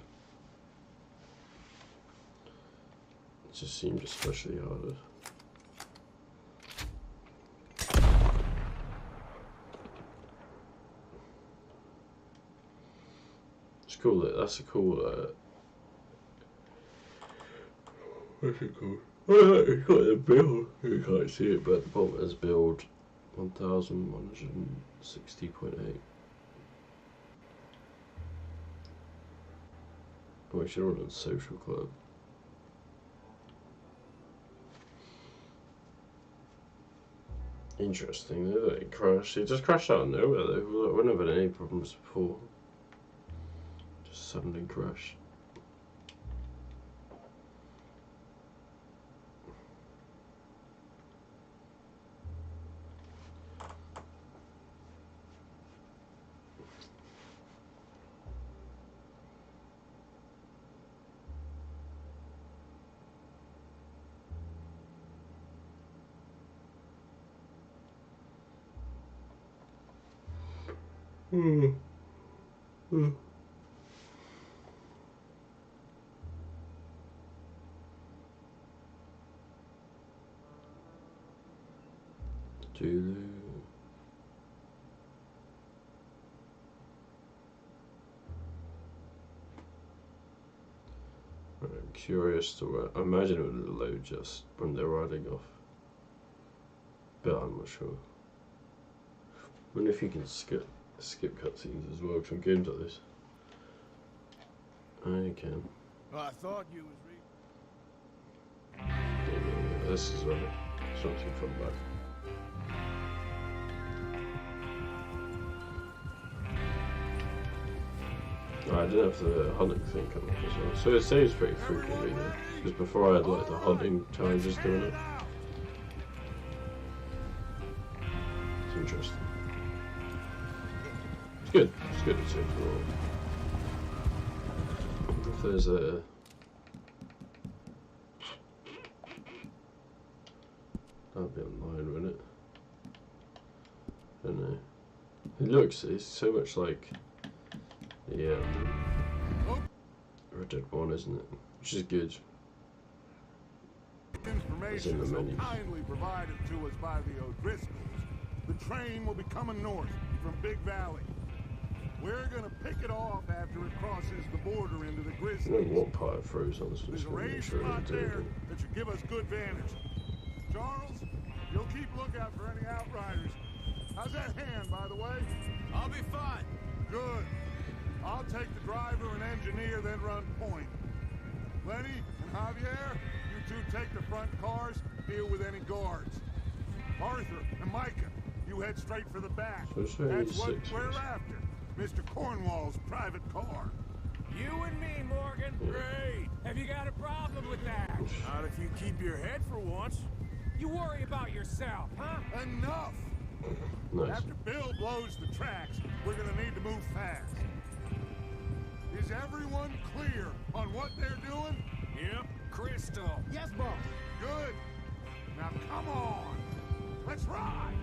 just seemed especially hard. It's cool. That's a cool. What's it called? It's got the build. You can't see it, but at the bottom is build 1160.8. Oh, we should run on Social Club. Interesting, though, that it crashed. It just crashed out of nowhere, though. We've never had any problems before. Just suddenly crashed. Tulu. I'm curious to I imagine it would load just when they're riding off, but I'm not sure. I wonder if you can skip cutscenes as well from games like this. I can. Well, I thought you was Yeah, this is right. It's not too far back. I didn't have the hunting thing come up as well, so it saves pretty frequently now. Because before I had like the hunting challenges doing it. It's interesting. It's good. It's good to see overall. If there's a that'll be online, wouldn't it? I don't know. It looks, it's so much like Red Dead 1, isn't it? Which is good. Information so kindly provided to us by the O'Driscolls. The train will be coming north from Big Valley. We're gonna pick it off after it crosses the border into the Grizzlies. I don't know what part it throws on, so there's a raised spot there that should give us good vantage. Charles, you'll keep lookout for any outriders. How's that hand, by the way? I'll be fine. Good. I'll take the driver and engineer, then run point. Lenny and Javier, you two take the front cars, deal with any guards. Arthur and Micah, you head straight for the back. That's what we're after. Mr. Cornwall's private car. You and me, Morgan. Great. Have you got a problem with that? Not if you keep your head for once. You worry about yourself, huh? Enough! Nice. After Bill blows the tracks, we're gonna need to move fast. Is everyone clear on what they're doing? Yep. Crystal. Yes, boss. Good. Now come on. Let's ride.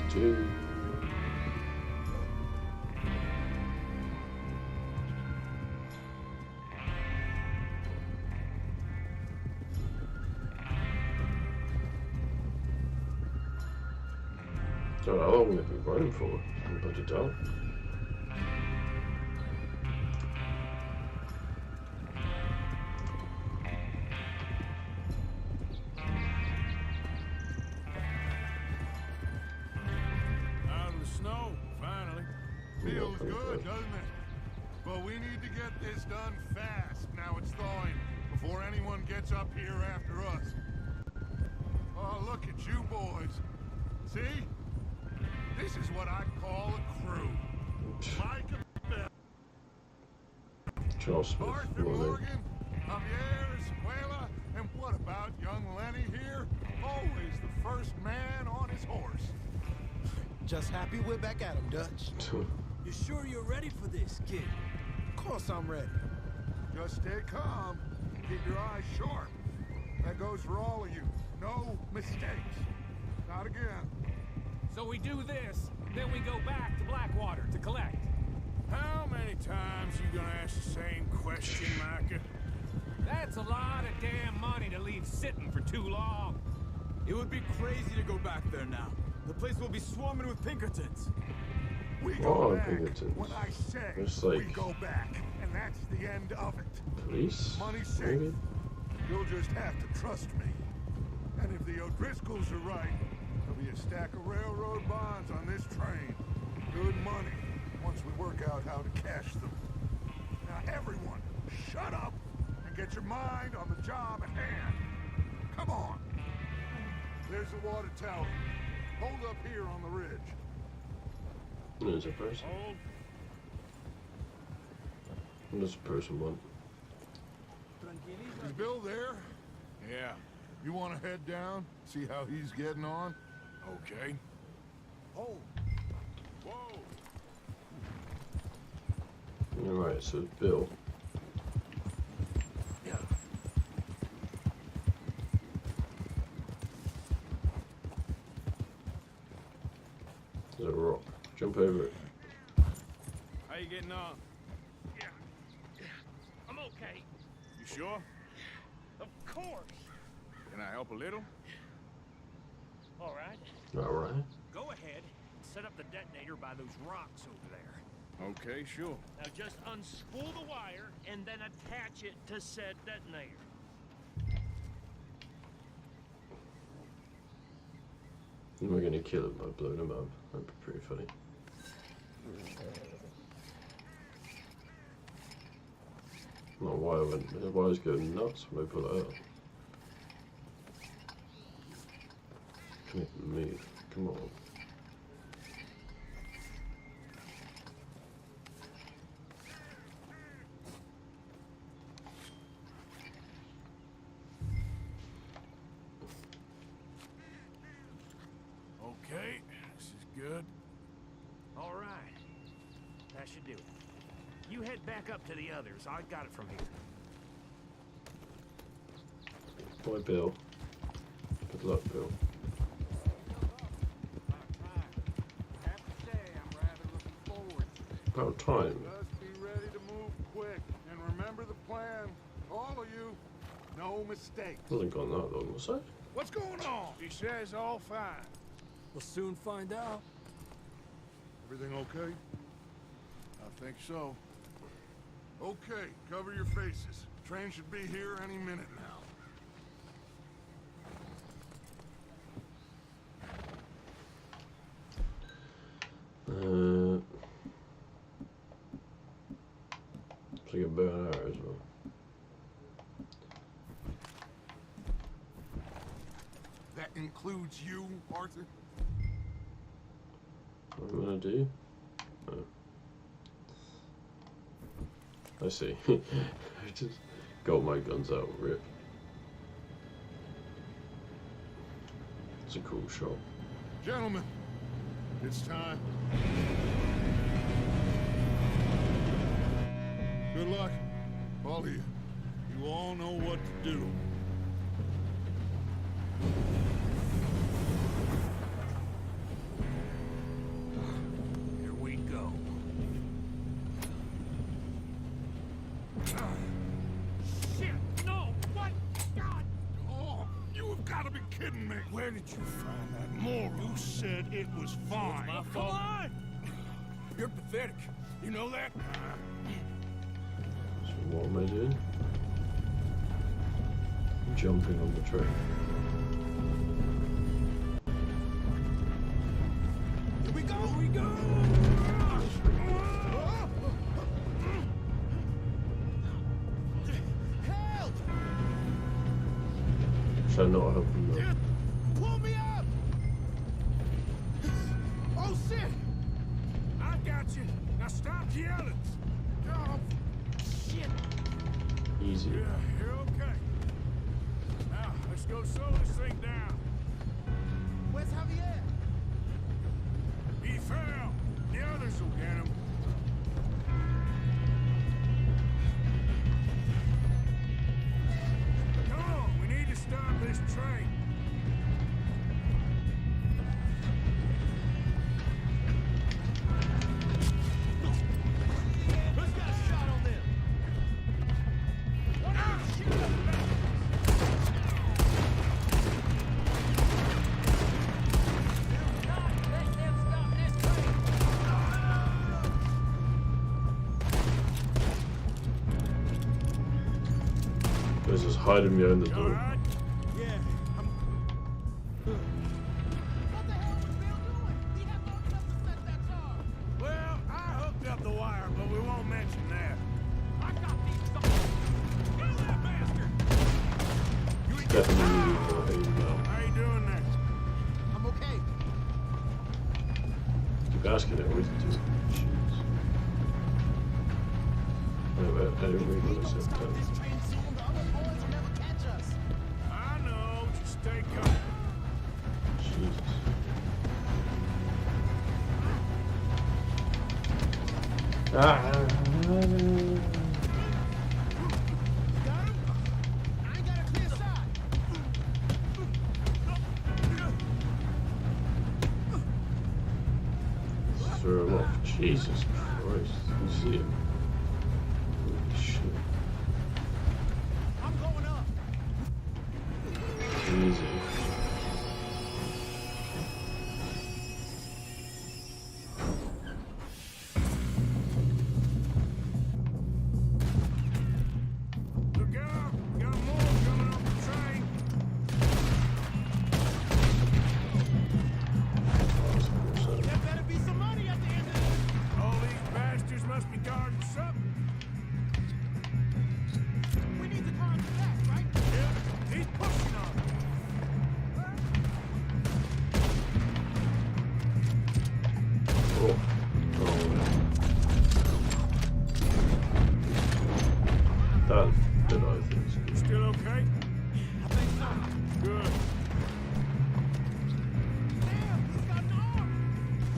Two. So how long have we been running for? Anybody tell? Out of the snow, finally. Feels good, doesn't it? But we need to get this done fast. Now it's thawing, before anyone gets up here after us. Oh, look at you boys. See? This is what I call a crew. Micah Bell, Charles Smith, Arthur Morgan, Javier Escuela, and what about young Lenny here? Always the first man on his horse. Just happy we're back at him, Dutch. You sure you're ready for this, kid? Of course I'm ready. Just stay calm. Keep your eyes sharp. That goes for all of you. No mistakes. Not again. So we do this, then we go back to Blackwater to collect. How many times you gonna ask the same question, Micah? That's a lot of damn money to leave sitting for too long. It would be crazy to go back there now. The place will be swarming with Pinkertons. We Oh, go back Pinkertons. when I say It's we like- go back, and that's the end of it. Police? Money's safe. Maybe? You'll just have to trust me. And if the O'Driscolls are right, there'll be a stack of railroad bonds on this train. Good money, once we work out how to cash them. Now everyone, shut up and get your mind on the job at hand. Come on. There's the water tower. Hold up here on the ridge. There's a person. Hold. What does a person want? Is Bill there? Yeah. You want to head down, see how he's getting on? Okay. Hold. Whoa. Alright, so it's Bill. Yeah. There's a rock. Jump over it. How you getting on? Yeah. I'm okay. You sure? Of course. Can I help a little? All right. Alright. Go ahead and set up the detonator by those rocks over there. Okay, sure. Now just unspool the wire and then attach it to said detonator. And we're gonna kill him by blowing him up. That'd be pretty funny. Not why I went. The wire's going nuts when I pull it out. Can't even move. Come on. Okay, this is good. All right. That should do it. You head back up to the others. I got it from here. Bye, Bill. Good luck, Bill. Have to say, I'm rather looking forward. About time. Just be ready to move quick. And remember the plan. All of you, no mistakes. Hasn't gone that long, was it? What's going on? He says all fine. We'll soon find out. Everything okay? I think so. Okay, cover your faces. Train should be here any minute now. It's like a bow and arrow as well. That includes you, Arthur? What am I gonna do? Oh. I see. I just got my guns out, rip. It's a cool shot. Gentlemen, it's time. Good luck, all of you. You all know what to do. Here we go. Shit! No! What? God! Oh, you have got to be kidding me. Where did you find that moral? You said it was fine. My Come fault. on! You're pathetic. You know that? So what am I doing? Jumping on the train. Here we go! Here we go! Help! Should I not help him though? Pull me up! Oh shit! I got you. Now stop yelling. Oh, Shit! Easy. yeah, you're okay. Now let's go slow this thing down. Where's Javier? He fell. The others will get him. Come on, we need to stop this train. hiding behind the door. Yeah, well, I hooked up the wire, but we won't mention that. I got these. Kill that bastard! Definitely How you doing there? I'm okay. keep asking it with you. Jeez. Anyway, I didn't read what I said. I know, just stay calm. Jesus. Throw him off. Jesus Christ. You see him. Holy shit. I'm going up. Easy. Look out! Got more coming off the train. There better be some money at the end of this. All these bastards must be guarding something. We need to climb the back, right? Yeah, he's pushing on it. Oh. That did I think. Still okay? I think so. Good. Damn, he's got an arm.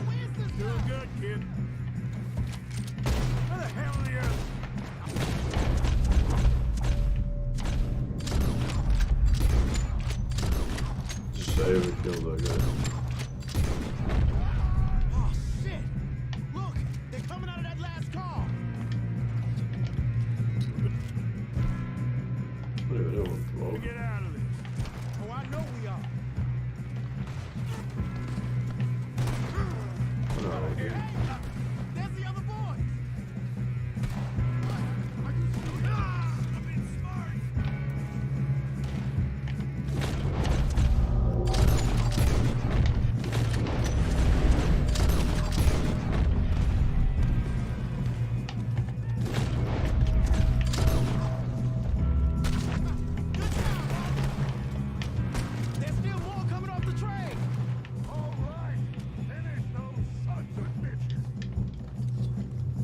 Where's this guy? Doing good, kid. Where the hell are the others? Just say we killed that guy. Oh, shit! Look, they're coming out of that last car. What do we do? Well, Get out of this. Oh, I know we are. no, dude. There's the other boys. Are you shooting? I'm being smart. Good job. There's still more coming off the train. All right. Finish those sons of bitches.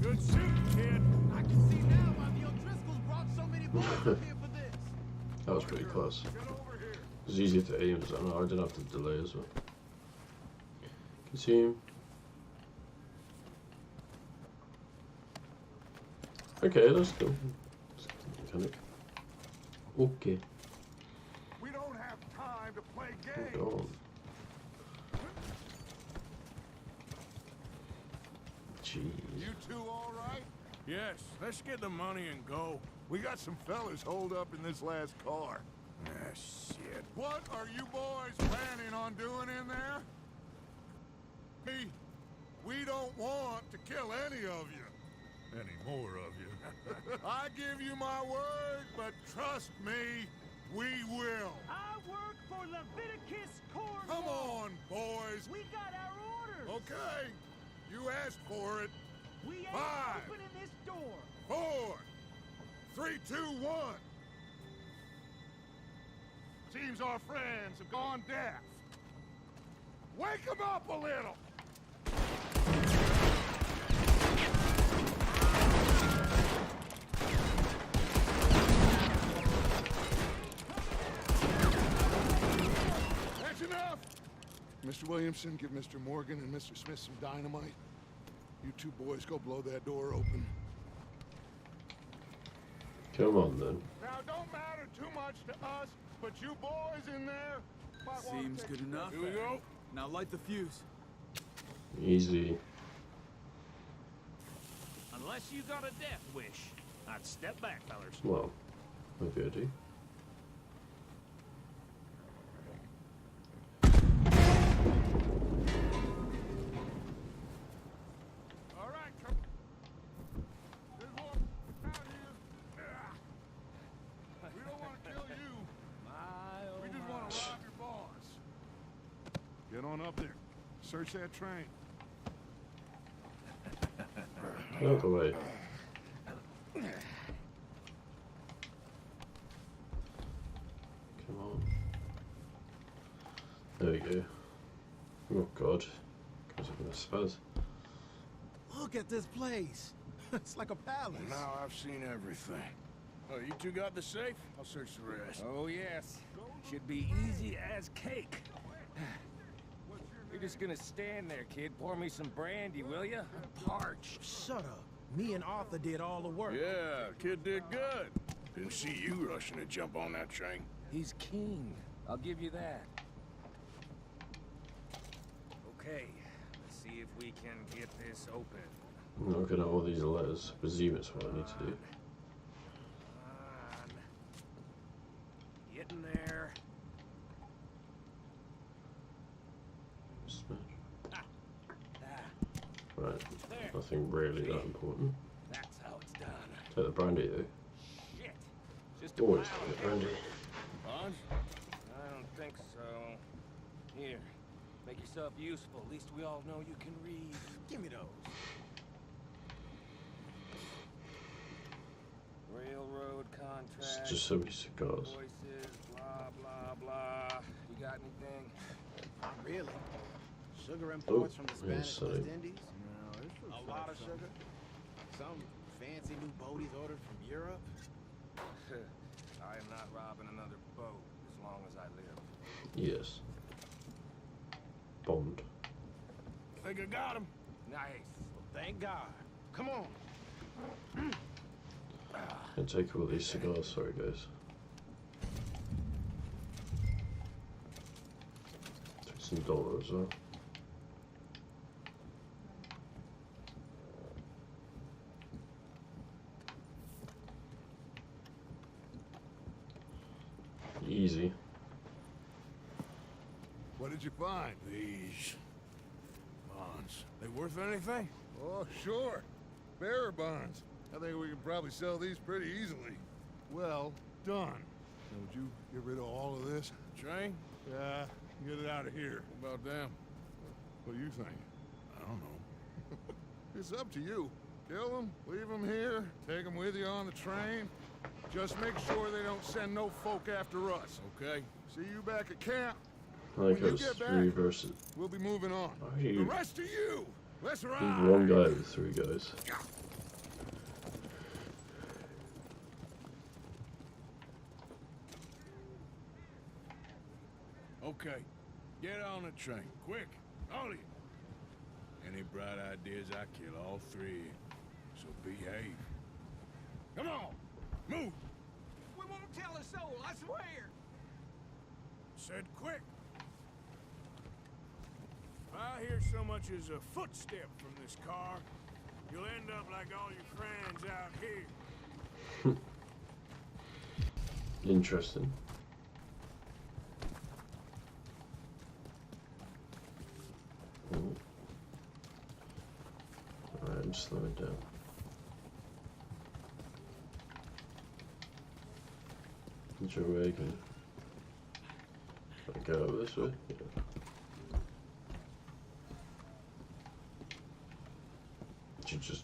Good shooting, kid. I can see now why the O'Driscolls brought so many boys up here for this. That was pretty close. Get over here. It was easier to aim, so I didn't have to delay as well. Consume. Okay, let's go. Let's get the mechanic. Okay. We don't have time to play games. Go on. Jeez. You two all right? Yes, let's get the money and go. We got some fellas holed up in this last car. Ah, shit. What are you boys planning on doing in there? We don't want to kill any of you. Any more of you. I give you my word, but trust me, we will. I work for Leviticus Corps. Come on, boys. We got our orders. Okay, you asked for it. We ain't 5, opening this door. 4, 3, 2, 1. Seems our friends have gone deaf. Wake them up a little. That's enough. Mr. Williamson, give Mr. Morgan and Mr. Smith some dynamite. You two boys go blow that door open. Come on then. Now, don't matter too much to us, but you boys in there might wanna Seems take good a enough. step back. Here we go. Now light the fuse. Easy. Unless you got a death wish, I'd step back, fellers. Well, maybe I do. All right, come. There's one out here. We don't want to kill you. Get on up there. Search that train. Get out of the way. Come on. There we go. Oh god. Comes up in a spaz. Look at this place. It's like a palace. Now I've seen everything. Oh, you two got the safe? I'll search the rest. Oh, yes. Should be easy as cake. You're just gonna stand there, kid. Pour me some brandy, will ya? I'm parched. Shut up. Me and Arthur did all the work. Yeah, kid did good. Didn't see you rushing to jump on that train. He's keen. I'll give you that. Okay, let's see if we can get this open. Looking at all these letters, I presume it's what I need to do. Get in there. Smash. Right, nothing really that important. That's how it's done. Take the brandy though. Shit. Just Always take the brandy. Bonds? I don't think so. Here, make yourself useful. At least we all know you can read. Give me those. Railroad contract. It's just so many cigars. Voices, blah, blah, blah. You got anything? Not really. Sugar imports from the Spanish sorry. West Indies? No, this looks a lot of sugar. Some fancy new boaties ordered from Europe. I am not robbing another boat as long as I live. Yes. Bond. Think I got him. Nice. Well, thank God. Come on. Can't take all these cigars, sorry guys. Take some dollar as well. Easy. What did you find? These bonds. They worth anything? Oh, sure. Bearer bonds. I think we can probably sell these pretty easily. Well done. Now, would you get rid of all of this? Train? Yeah, get it out of here. What about them? What do you think? I don't know. It's up to you. Kill them, leave them here, take them with you on the train. Just make sure they don't send no folk after us. Okay. See you back at camp. I think When it you was get 3 back, versus. We'll be moving on. Oh, The you. rest of you, let's He's ride. one guy with 3 guys. Okay. Get on the train. Quick. All of you. Any bright ideas, I kill all 3. So behave. Come on. Move. We won't tell a soul, I swear. Said quick. If I hear so much as a footstep from this car, you'll end up like all your friends out here. Interesting. Ooh. Alright, I'm slowing down. Which way can I go this way? Yeah. You just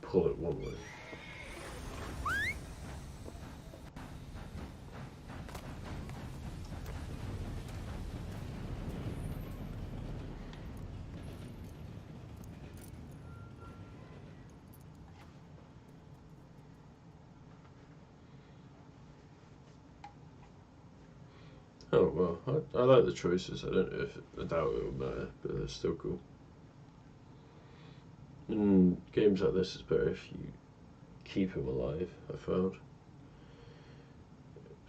pull it one way. Oh well, I like the choices. I don't know if I doubt it will matter, but they're still cool. In games like this, it's better if you keep him alive. I found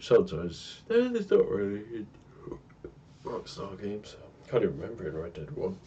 sometimes there's not really in Rockstar games. I can't even remember in Red Dead 1.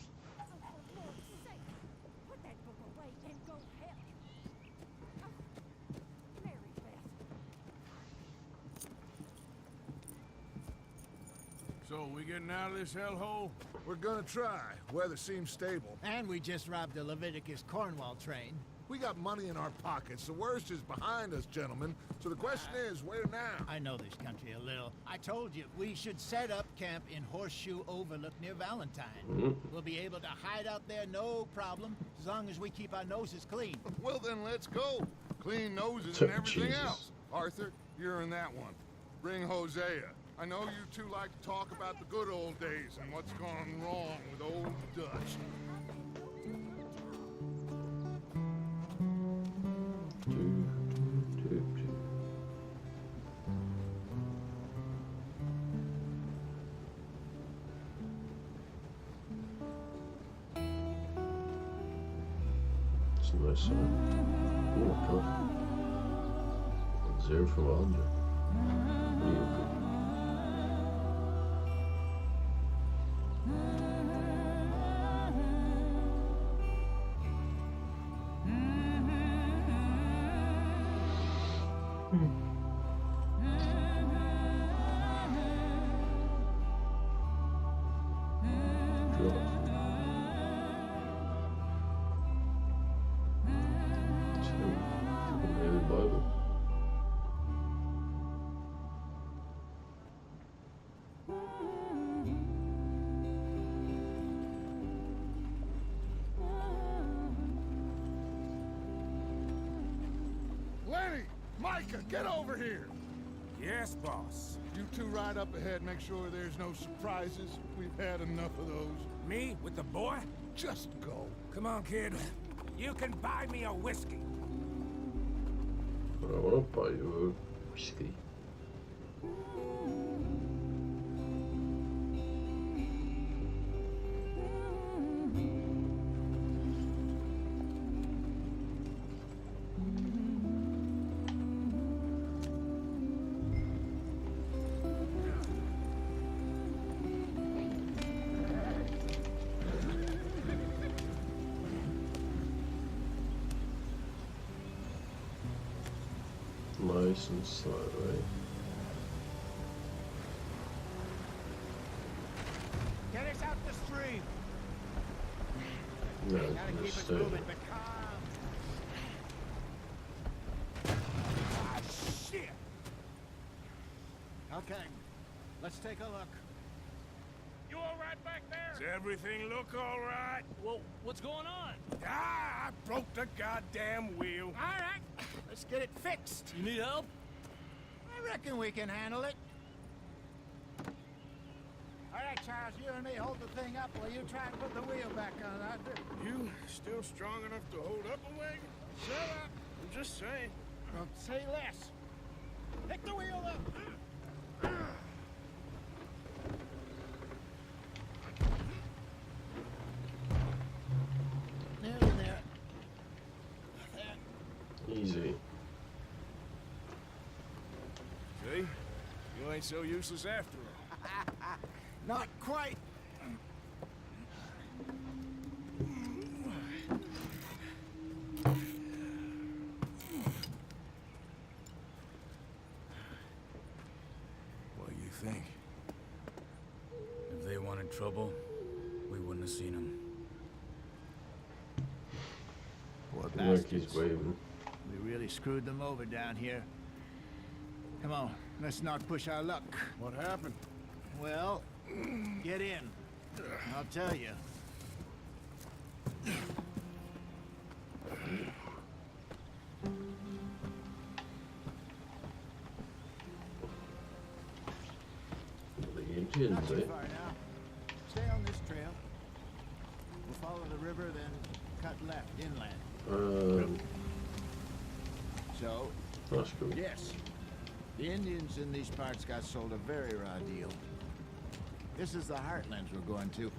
So, we getting out of this hellhole? We're gonna try. Weather seems stable. And we just robbed the Leviticus Cornwall train. We got money in our pockets. The worst is behind us, gentlemen. So the question is, where now? I know this country a little. I told you, we should set up camp in Horseshoe Overlook near Valentine. We'll be able to hide out there, no problem, as long as we keep our noses clean. Well, then let's go. Clean noses and everything Jesus. else. Arthur, you're in that one. Bring Hosea. I know you two like to talk about the good old days and what's gone wrong with old Dutch. It's a nice sign. Oh my god. 0 from 100. Really good. Lenny! Micah, get over here! Yes, boss. You two ride up ahead, make sure there's no surprises. We've had enough of those. Me with the boy? Just go. Come on, kid. You can buy me a whiskey. I want to buy you a whiskey. Nice and slow, right? Get us out the stream. No, Gotta keep just it moving, but calm. Ah, shit! Okay, let's take a look. You all right back there? Does everything look all right? Well, what's going on? Ah, I broke the goddamn wheel. All right, let's get it fixed. You need help? I reckon we can handle it. All right, Charles, you and me hold the thing up while you try and put the wheel back on. You still strong enough to hold up a wagon? Shut up. I'm just saying. Don't say less. Pick the wheel up. Nearly there. easy. See? You ain't so useless after all. Not quite. What do you think? If they wanted trouble, we wouldn't have seen them. Poor Like he's bastards. waving. We really screwed them over down here. Come on, let's not push our luck. What happened? Well, get in. I'll tell you. The Indians, Not too eh? far now. Stay on this trail. We'll follow the river, then cut left inland. So, That's cool. yes, the Indians in these parts got sold a very raw deal. This is the heartlands we're going to.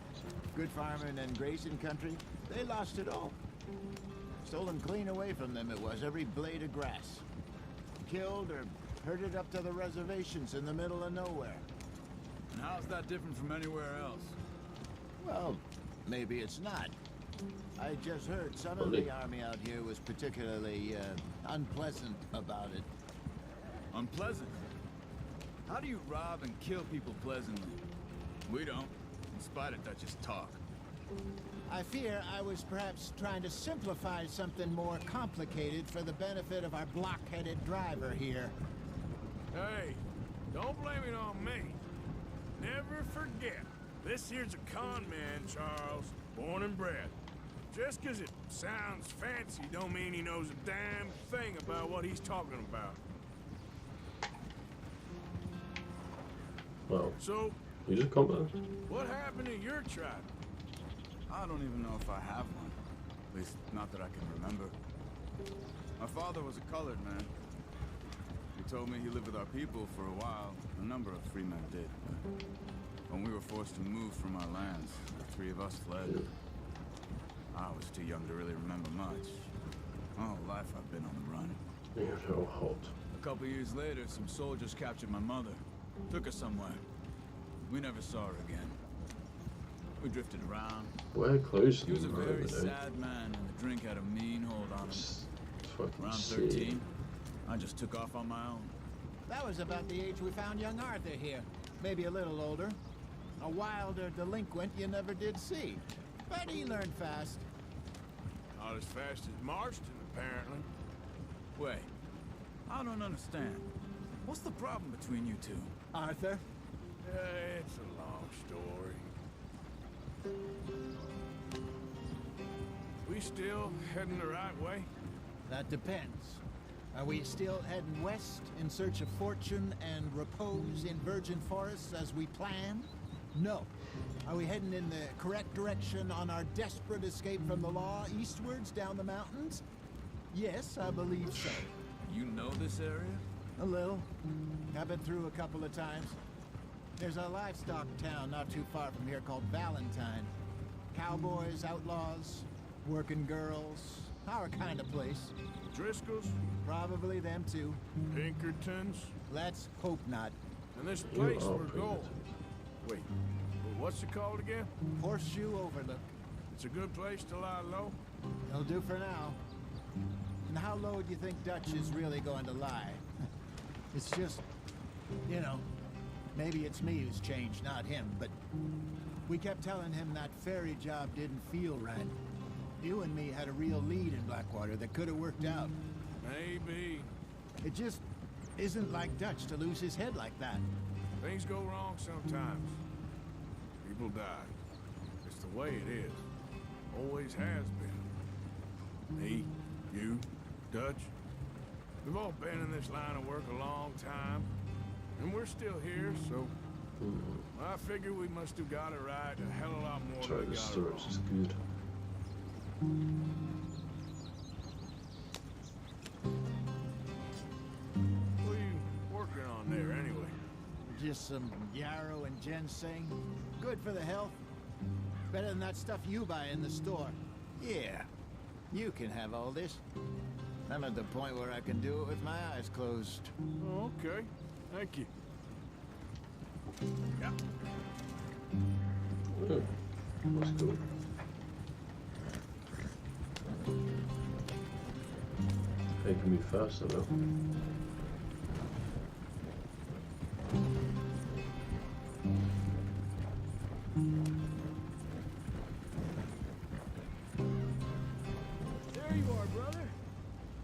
Good farming and grazing country, they lost it all. Stolen clean away from them it was, every blade of grass. Killed or herded up to the reservations in the middle of nowhere. And how's that different from anywhere else? Well, maybe it's not. I just heard some of the army out here was particularly unpleasant about it. Unpleasant? How do you rob and kill people pleasantly? We don't, in spite of Dutch's talk. I fear I was perhaps trying to simplify something more complicated for the benefit of our block-headed driver here. Hey, don't blame it on me. Never forget, this here's a con man, Charles, born and bred. Just 'cause it sounds fancy don't mean he knows a damn thing about what he's talking about. Well, So, he's a combat. what happened to your tribe? I don't even know if I have one. At least, not that I can remember. My father was a colored man. He told me he lived with our people for a while. A number of free men did. When we were forced to move from our lands, the three of us fled. I was too young to really remember much. My whole life I've been on the run. You're so hot. A couple years later, some soldiers captured my mother. Took her somewhere. We never saw her again. We drifted around. Wear clothes. He was a very sad man, and the drink had a mean hold on him. Around 13, I just took off on my own. That was about the age we found young Arthur here. Maybe a little older. A wilder delinquent you never did see. But he learned fast. Not as fast as Marston, apparently. Wait, I don't understand. What's the problem between you two? Arthur? It's a long story. We still heading the right way? That depends. Are we still heading west in search of fortune and repose in virgin forests as we planned? No. Are we heading in the correct direction on our desperate escape from the law eastwards down the mountains? Yes, I believe so. You know this area? A little. I've been through a couple of times. There's a livestock town not too far from here called Valentine. Cowboys, outlaws, working girls, our kind of place. Driscoll's? Probably them too. Pinkertons? Let's hope not. And this place we're going. Wait, what's it called again? Horseshoe Overlook. It's a good place to lie low? It'll do for now. And how low do you think Dutch is really going to lie? It's just, you know, maybe it's me who's changed, not him, but we kept telling him that ferry job didn't feel right. You and me had a real lead in Blackwater that could have worked out. Maybe. It just isn't like Dutch to lose his head like that. Things go wrong sometimes. People die. It's the way it is. Always has been. Me, you, Dutch. We've all been in this line of work a long time. And we're still here, so... I figure we must have got it right a hell of a lot more Sorry, than we this got it storage wrong. is good. What are you working on there, anyway? Just some yarrow and ginseng. Good for the health. Better than that stuff you buy in the store. Yeah, you can have all this. I'm at the point where I can do it with my eyes closed. Oh, okay. Thank you. Yeah. Oh, that's cool. Making me faster though. There you are, brother.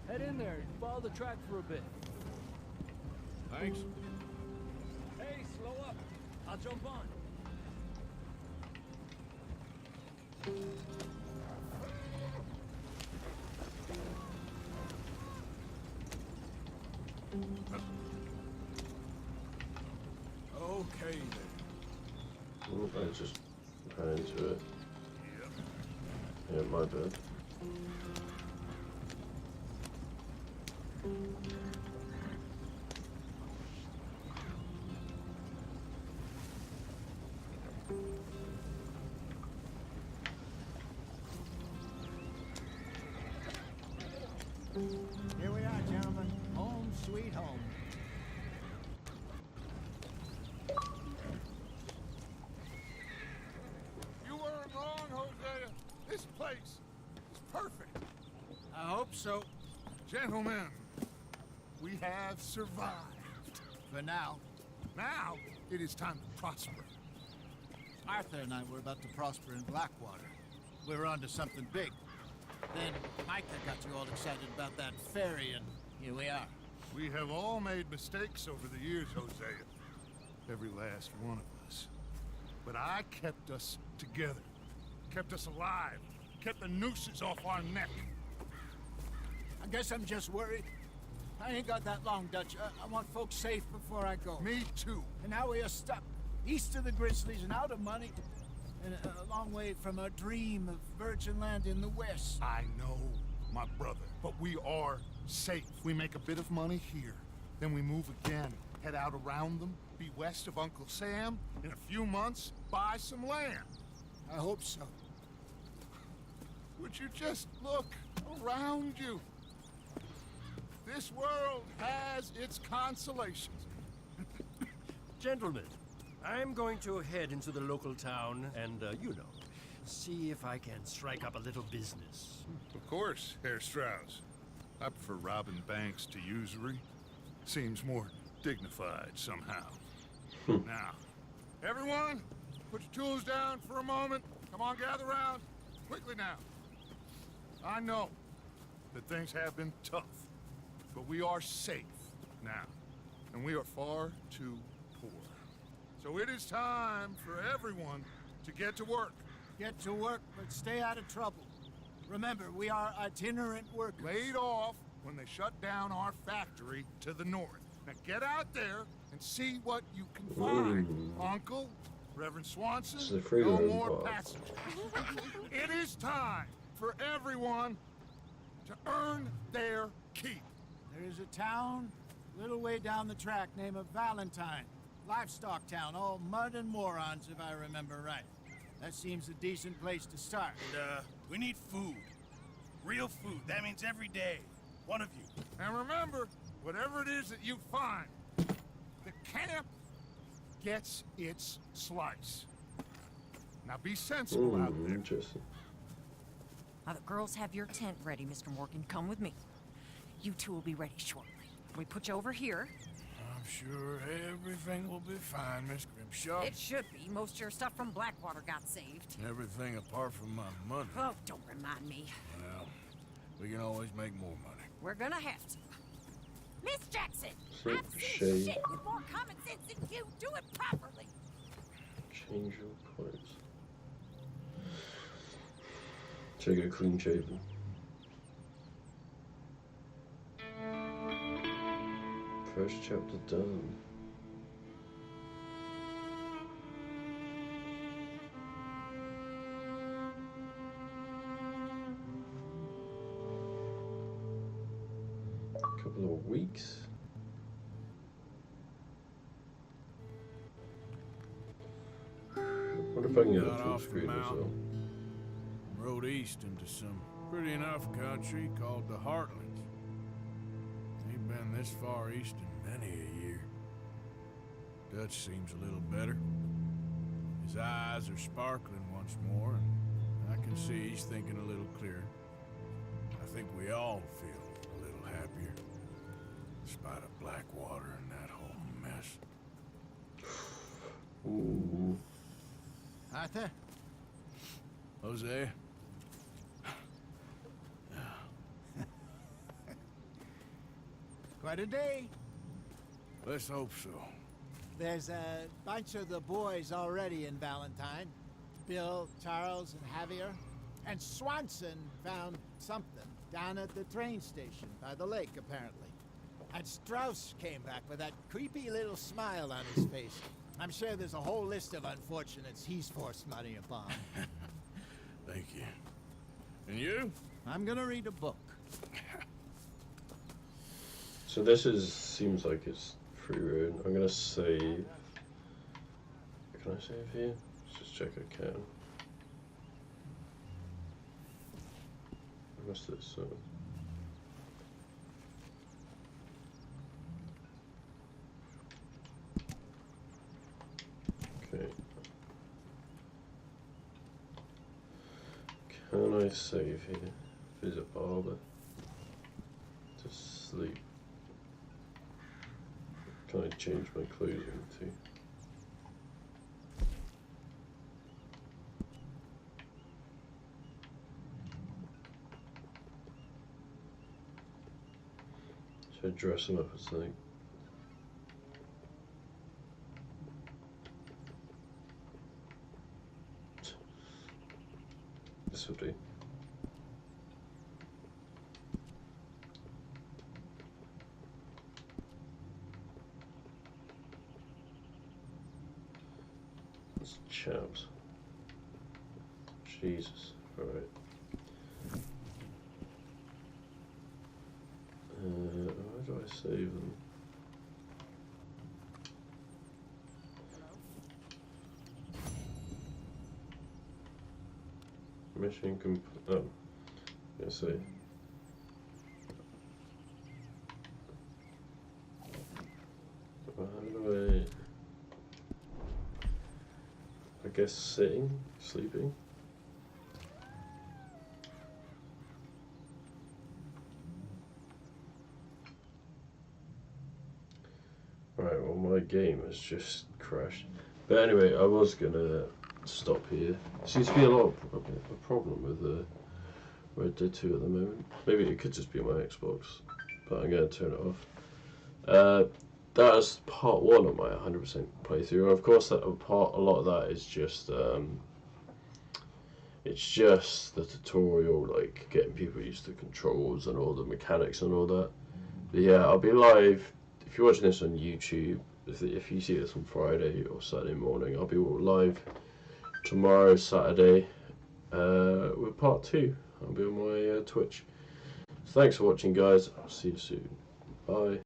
Head in there and follow the track for a bit. Thanks. Hey, slow up. I'll jump on. Okay, then. Oh, I just ran into it. Yeah, my bad. Here we are, gentlemen. Home sweet home. You weren't wrong, Hosea. This place is perfect. I hope so. Gentlemen, we have survived. For now. Now, it is time to prosper. Arthur and I were about to prosper in Blackwater. We were onto something big. Then Micah got you all excited about that ferry, and here we are. We have all made mistakes over the years, Hosea. Every last one of us. But I kept us together. Kept us alive. Kept the nooses off our neck. I guess I'm just worried. I ain't got that long, Dutch. I want folks safe before I go. Me too. And now we are stuck east of the Grizzlies and out of money. And a long way from a dream of virgin land in the west. I know, my brother. But we are safe. We make a bit of money here. Then we move again. Head out around them. Be west of Uncle Sam. In a few months, buy some land. I hope so. Would you just look around you? This world has its consolations. Gentlemen, I'm going to head into the local town and, see if I can strike up a little business. Of course, Herr Strauss. I prefer robbing banks to usury. Seems more dignified somehow. Now, everyone, put your tools down for a moment. Come on, gather round. Quickly now. I know that things have been tough, but we are safe now, and we are far too poor. So it is time for everyone to get to work. Get to work, but stay out of trouble. Remember, we are itinerant workers. Laid off when they shut down our factory to the north. Now get out there and see what you can find. Uncle, Reverend Swanson, no more passengers. It is time for everyone to earn their keep. There is a town a little way down the track named Valentine. Livestock town, all mud and morons, if I remember right. That seems a decent place to start. And, we need food. Real food. That means every day. One of you. And remember, whatever it is that you find, the camp gets its slice. Now be sensible out there. Interesting. Now the girls have your tent ready, Mr. Morgan. Come with me. You two will be ready shortly. We put you over here. I'm sure everything will be fine, Miss Grimshaw. It should be. Most of your stuff from Blackwater got saved. Everything apart from my money. Oh, don't remind me. Well, we can always make more money. We're gonna have to. Miss Jackson, So I've seen shade. shit with more common sense than you. Do it properly. Change your clothes. Should I go clean shaven? First chapter done. Couple of weeks. What if I can get a Got full off the screen as well? mountain, rode east into some pretty enough country called the Heartlands. Ain't been this far east in many a year. Dutch seems a little better. His eyes are sparkling once more, and I can see he's thinking a little clearer. I think we all feel a little happier, in spite of Blackwater and that whole mess. Ooh. Arthur? Hosea? Quite a day. Let's hope so. There's a bunch of the boys already in Valentine. Bill, Charles, and Javier. And Swanson found something down at the train station by the lake, apparently. And Strauss came back with that creepy little smile on his face. I'm sure there's a whole list of unfortunates he's forced money upon. Thank you. And you? I'm gonna read a book. So this seems like it's free roam. I'm gonna save. Can I save here? Let's just check I can. What's this? Okay. Can I save here? Visit barber. To sleep. Can I change my clothing to? So dress him up or something. This will do. It's chaps. Jesus. Alright. Where do I save them? Mission complete. Oh, let's see. How do I guess sitting, sleeping. Right, well my game has just crashed. But anyway, I was gonna stop here. Seems to be a lot of a problem with Red Dead 2 at the moment. Maybe it could just be my Xbox, but I'm gonna turn it off. That is part 1 of my 100% playthrough. Of course, a lot of that is just it's just the tutorial, like getting people used to controls and all the mechanics and all that. But yeah, I'll be live. If you're watching this on YouTube, if you see this on Friday or Saturday morning, I'll be live tomorrow, Saturday, with part 2. I'll be on my Twitch. So thanks for watching, guys. I'll see you soon. Bye.